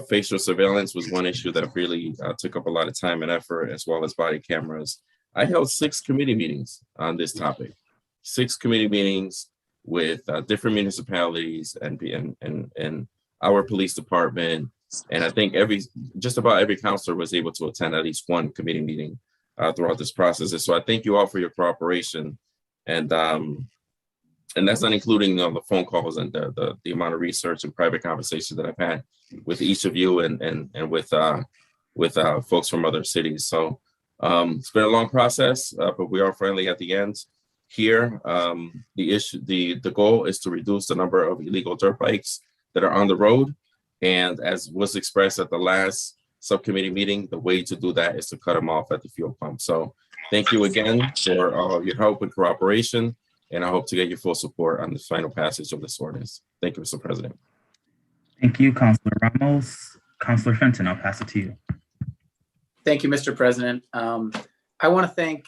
Facial surveillance was one issue that really took up a lot of time and effort, as well as body cameras. I held 6 committee meetings on this topic, 6 committee meetings with different municipalities and our police department. And I think just about every counselor was able to attend at least one committee meeting throughout this process. And so I thank you all for your cooperation. And that's not including the phone calls and the amount of research and private conversations that I've had with each of you and with folks from other cities. So it's been a long process, but we are finally at the end here. The goal is to reduce the number of illegal dirt bikes that are on the road. And as was expressed at the last subcommittee meeting, the way to do that is to cut them off at the fuel pump. So thank you again for all of your help and cooperation. And I hope to get your full support on the final passage of this ordinance. Thank you, Mr. President. Thank you, Councilor Ramos. Councilor Fenton, I'll pass it to you. Thank you, Mr. President. I want to thank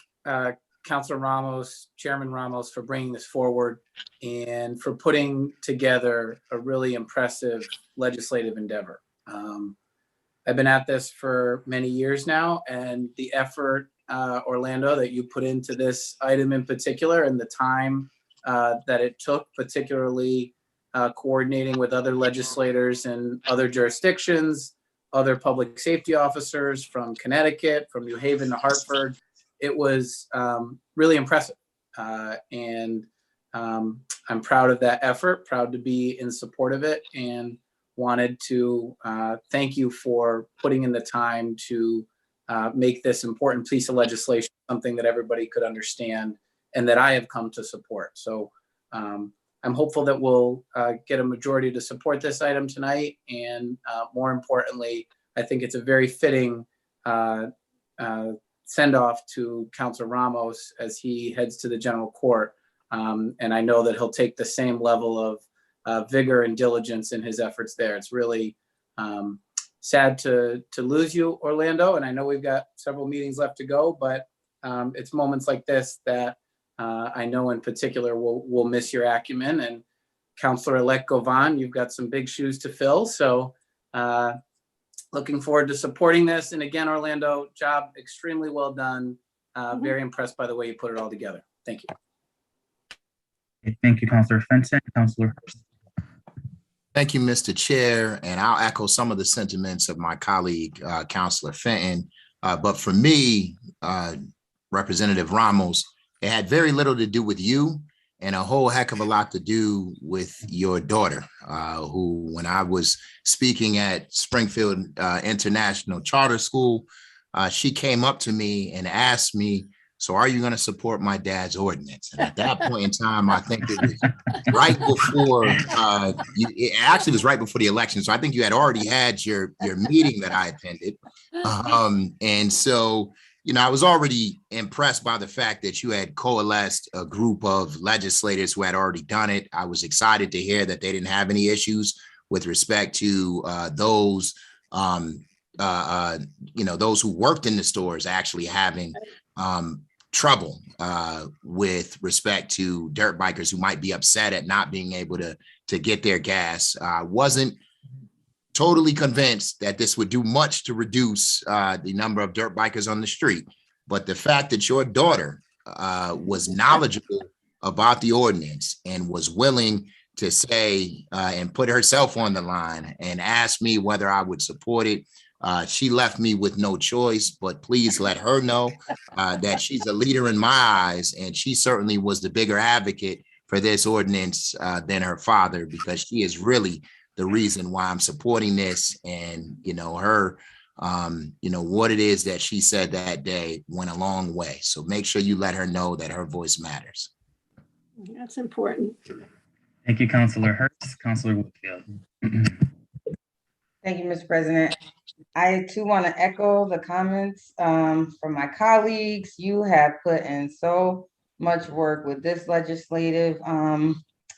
Councilor Ramos, Chairman Ramos, for bringing this forward and for putting together a really impressive legislative endeavor. I've been at this for many years now, and the effort, Orlando, that you put into this item in particular, and the time that it took, particularly coordinating with other legislators in other jurisdictions, other public safety officers from Connecticut, from New Haven to Hartford. It was really impressive. And I'm proud of that effort, proud to be in support of it. And wanted to thank you for putting in the time to make this important piece of legislation something that everybody could understand and that I have come to support. So I'm hopeful that we'll get a majority to support this item tonight. And more importantly, I think it's a very fitting send off to Councilor Ramos as he heads to the general court. And I know that he'll take the same level of vigor and diligence in his efforts there. It's really sad to lose you, Orlando. And I know we've got several meetings left to go, but it's moments like this that I know in particular we'll miss your acumen. And Councilor-elect Govan, you've got some big shoes to fill. So looking forward to supporting this. And again, Orlando, job extremely well done. Very impressed by the way you put it all together. Thank you. Thank you, Councilor Fenton. Councilor Hurst. Thank you, Mr. Chair, and I'll echo some of the sentiments of my colleague, Councilor Fenton. But for me, Representative Ramos, it had very little to do with you and a whole heck of a lot to do with your daughter, who, when I was speaking at Springfield International Charter School, she came up to me and asked me, so are you going to support my dad's ordinance? And at that point in time, I think it was right before, it actually was right before the election. So I think you had already had your meeting that I attended. And so, you know, I was already impressed by the fact that you had coalesced a group of legislators who had already done it. I was excited to hear that they didn't have any issues with respect to those, you know, those who worked in the stores actually having trouble with respect to dirt bikers who might be upset at not being able to get their gas. I wasn't totally convinced that this would do much to reduce the number of dirt bikers on the street. But the fact that your daughter was knowledgeable about the ordinance and was willing to say and put herself on the line and ask me whether I would support it, she left me with no choice. But please let her know that she's a leader in my eyes, and she certainly was the bigger advocate for this ordinance than her father, because she is really the reason why I'm supporting this. And, you know, her, you know, what it is that she said that day went a long way. So make sure you let her know that her voice matters. That's important. Thank you, Councilor Hurst. Councilor Whitfield. Thank you, Mr. President. I too want to echo the comments from my colleagues. You have put in so much work with this legislative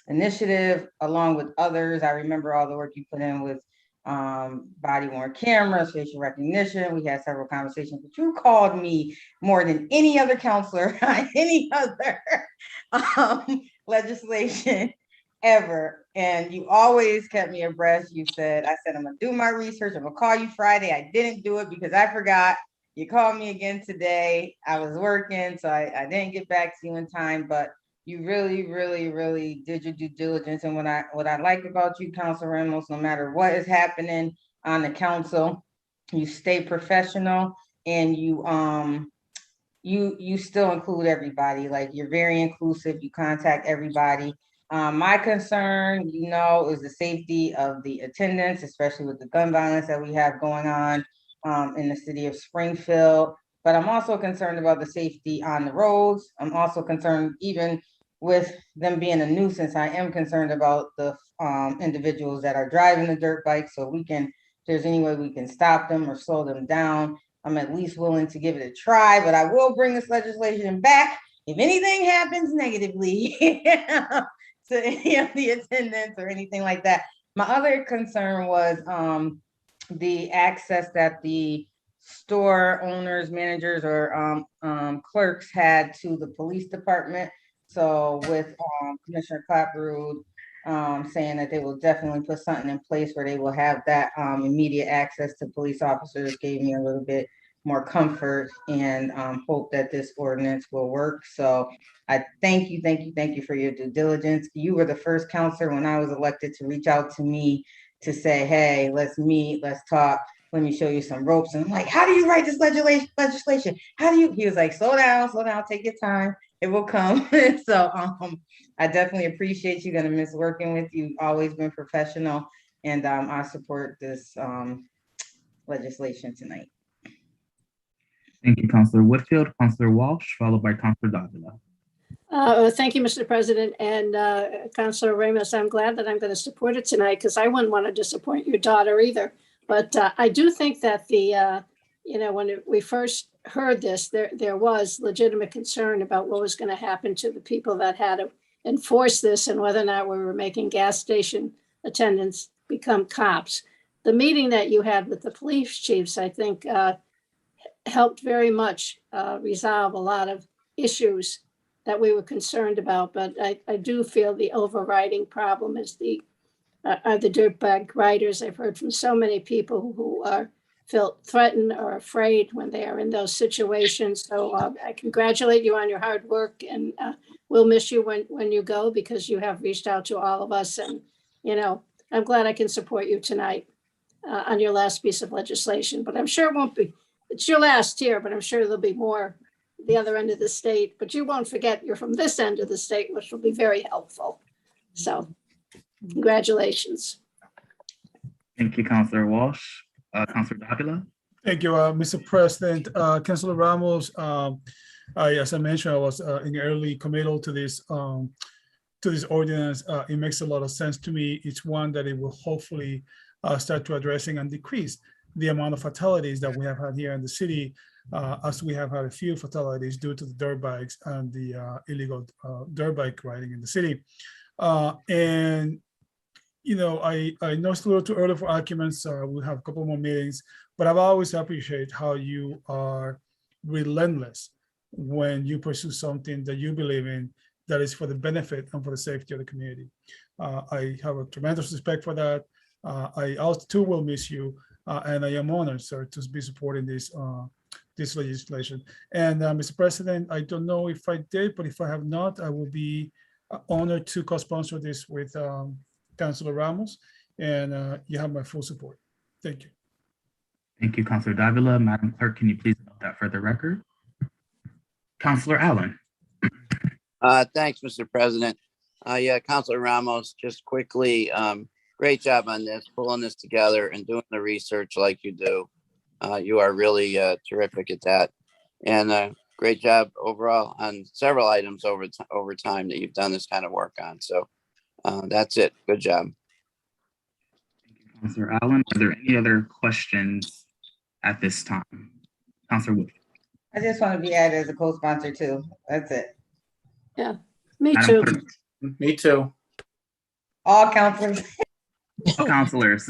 initiative, along with others. I remember all the work you put in with body-worn cameras, facial recognition. We had several conversations, but you called me more than any other counselor on any other legislation ever. And you always kept me abreast. You said, I said, I'm gonna do my research. I'm gonna call you Friday. I didn't do it because I forgot. You called me again today. I was working, so I didn't get back to you in time, but you really, really, really did your due diligence. And what I like about you, Councilor Ramos, no matter what is happening on the council, you stay professional, and you still include everybody. Like, you're very inclusive. You contact everybody. My concern, you know, is the safety of the attendants, especially with the gun violence that we have going on in the city of Springfield. But I'm also concerned about the safety on the roads. I'm also concerned, even with them being a nuisance, I am concerned about the individuals that are driving the dirt bikes. So if there's any way we can stop them or slow them down, I'm at least willing to give it a try. But I will bring this legislation back if anything happens negatively to any of the attendants or anything like that. My other concern was the access that the store owners, managers, or clerks had to the police department. So with Commissioner Clapperud saying that they will definitely put something in place where they will have that immediate access to police officers, gave me a little bit more comfort and hope that this ordinance will work. So I thank you for your due diligence. You were the first counselor when I was elected to reach out to me to say, hey, let's meet, let's talk. Let me show you some ropes. And I'm like, how do you write this legislation? How do you? He was like, slow down, take your time. It will come. So I definitely appreciate you. Gonna miss working with you. You've always been professional. And I support this legislation tonight. Thank you, Councilor Whitfield. Councilor Walsh, followed by Councilor Davila. Thank you, Mr. President. And Councilor Ramos, I'm glad that I'm going to support it tonight because I wouldn't want to disappoint your daughter either. But I do think that when we first heard this, there was legitimate concern about what was going to happen to the people that had to enforce this and whether or not we were making gas station attendants become cops. The meeting that you had with the police chiefs, I think, helped very much resolve a lot of issues that we were concerned about. But I do feel the overriding problem is are the dirtbag riders. I've heard from so many people who felt threatened or afraid when they are in those situations. So I congratulate you on your hard work, and we'll miss you when you go because you have reached out to all of us. And, I'm glad I can support you tonight on your last piece of legislation, but I'm sure it won't be, it's your last here, but I'm sure there'll be more the other end of the state, but you won't forget you're from this end of the state, which will be very helpful. So congratulations. Thank you, Councilor Walsh. Councilor Davila. Thank you, Mr. President. Councilor Ramos, as I mentioned, I was in early committal to this ordinance. It makes a lot of sense to me. It's one that it will hopefully start to addressing and decrease the amount of fatalities that we have had here in the city, as we have had a few fatalities due to the dirt bikes and the illegal dirt bike riding in the city. And I know it's a little too early for arguments. We'll have a couple more meetings, but I've always appreciated how you are relentless when you pursue something that you believe in that is for the benefit and for the safety of the community. I have a tremendous respect for that. I also too will miss you, and I am honored, sir, to be supporting this legislation. And Mr. President, I don't know if I did, but if I have not, I will be honored to co-sponsor this with Councilor Ramos, and you have my full support. Thank you. Thank you, Councilor Davila. Madam Clerk, can you please note that for the record? Councilor Allen. Thanks, Mr. President. Yeah, Councilor Ramos, just quickly, great job on this, pulling this together and doing the research like you do. You are really terrific at that. And great job overall on several items over time that you've done this kind of work on. So that's it. Good job. Councilor Allen, are there any other questions at this time? Councilor Wood. I just want to be added as a co-sponsor too. That's it. Yeah, me Madam too. Clerk. Me too. All councilors. All counselors.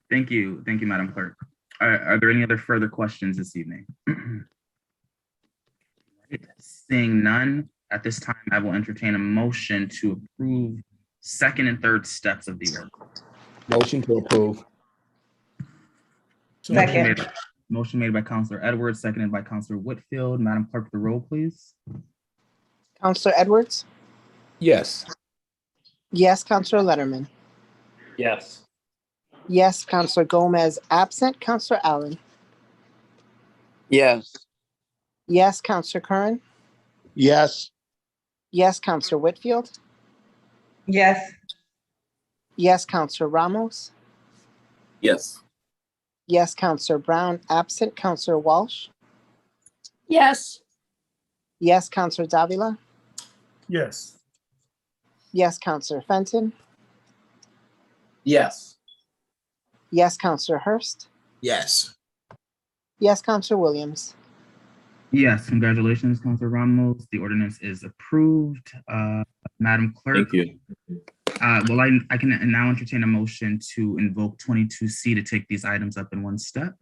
Thank you, Madam Clerk. Are there any other further questions this evening? Seeing none, at this time, I will entertain a motion to approve second and third steps of the order. Motion to approve. Second. Motion made by Councilor Edwards, seconded by Councilor Whitfield. Madam Clerk, the roll, please. Councilor Edwards? Yes. Yes, Councilor Letterman. Yes. Yes, Councilor Gomez, absent. Councilor Allen? Yes. Yes, Councilor Curran? Yes. Yes, Councilor Whitfield? Yes. Yes, Councilor Ramos? Yes. Yes, Councilor Brown, absent. Councilor Walsh? Yes. Yes, Councilor Davila? Yes. Yes, Councilor Fenton? Yes. Yes, Councilor Hurst? Yes. Yes, Councilor Williams? Yes, congratulations, Councilor Ramos. The ordinance is approved. Madam Clerk. Thank you. Well, I can now entertain a motion to invoke 22C to take these items up in one step.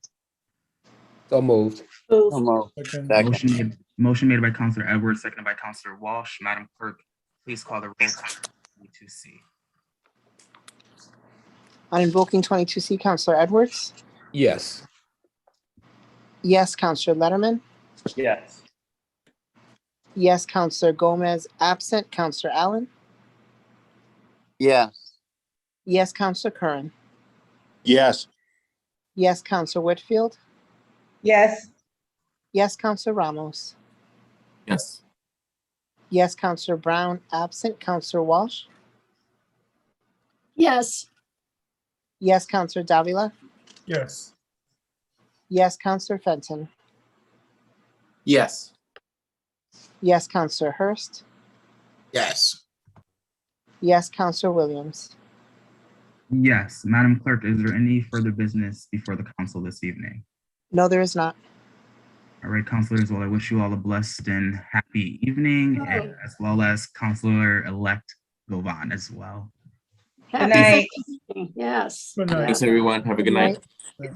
So moved. Second. Motion made by Councilor Edwards, seconded by Councilor Walsh. Madam Clerk, please call the roll. 22C. On invoking 22C, Councilor Edwards? Yes. Yes, Councilor Letterman? Yes. Yes, Councilor Gomez, absent. Councilor Allen? Yes. Yes, Councilor Curran? Yes. Yes, Councilor Whitfield? Yes. Yes, Councilor Ramos? Yes. Yes, Councilor Brown, absent. Councilor Walsh? Yes. Yes, Counselor Davila. Yes. Yes, Counselor Fenton. Yes. Yes, Counselor Hurst. Yes. Yes, Counselor Williams. Yes, Madam Clerk, is there any further business before the council this evening? No, there is not. All right, councilors, well, I wish you all a blessed and happy evening, as well as Councilor-elect Govan as well. Happy night. Thanksgiving. Yes. Good night. Thanks, everyone. Have a good night. night.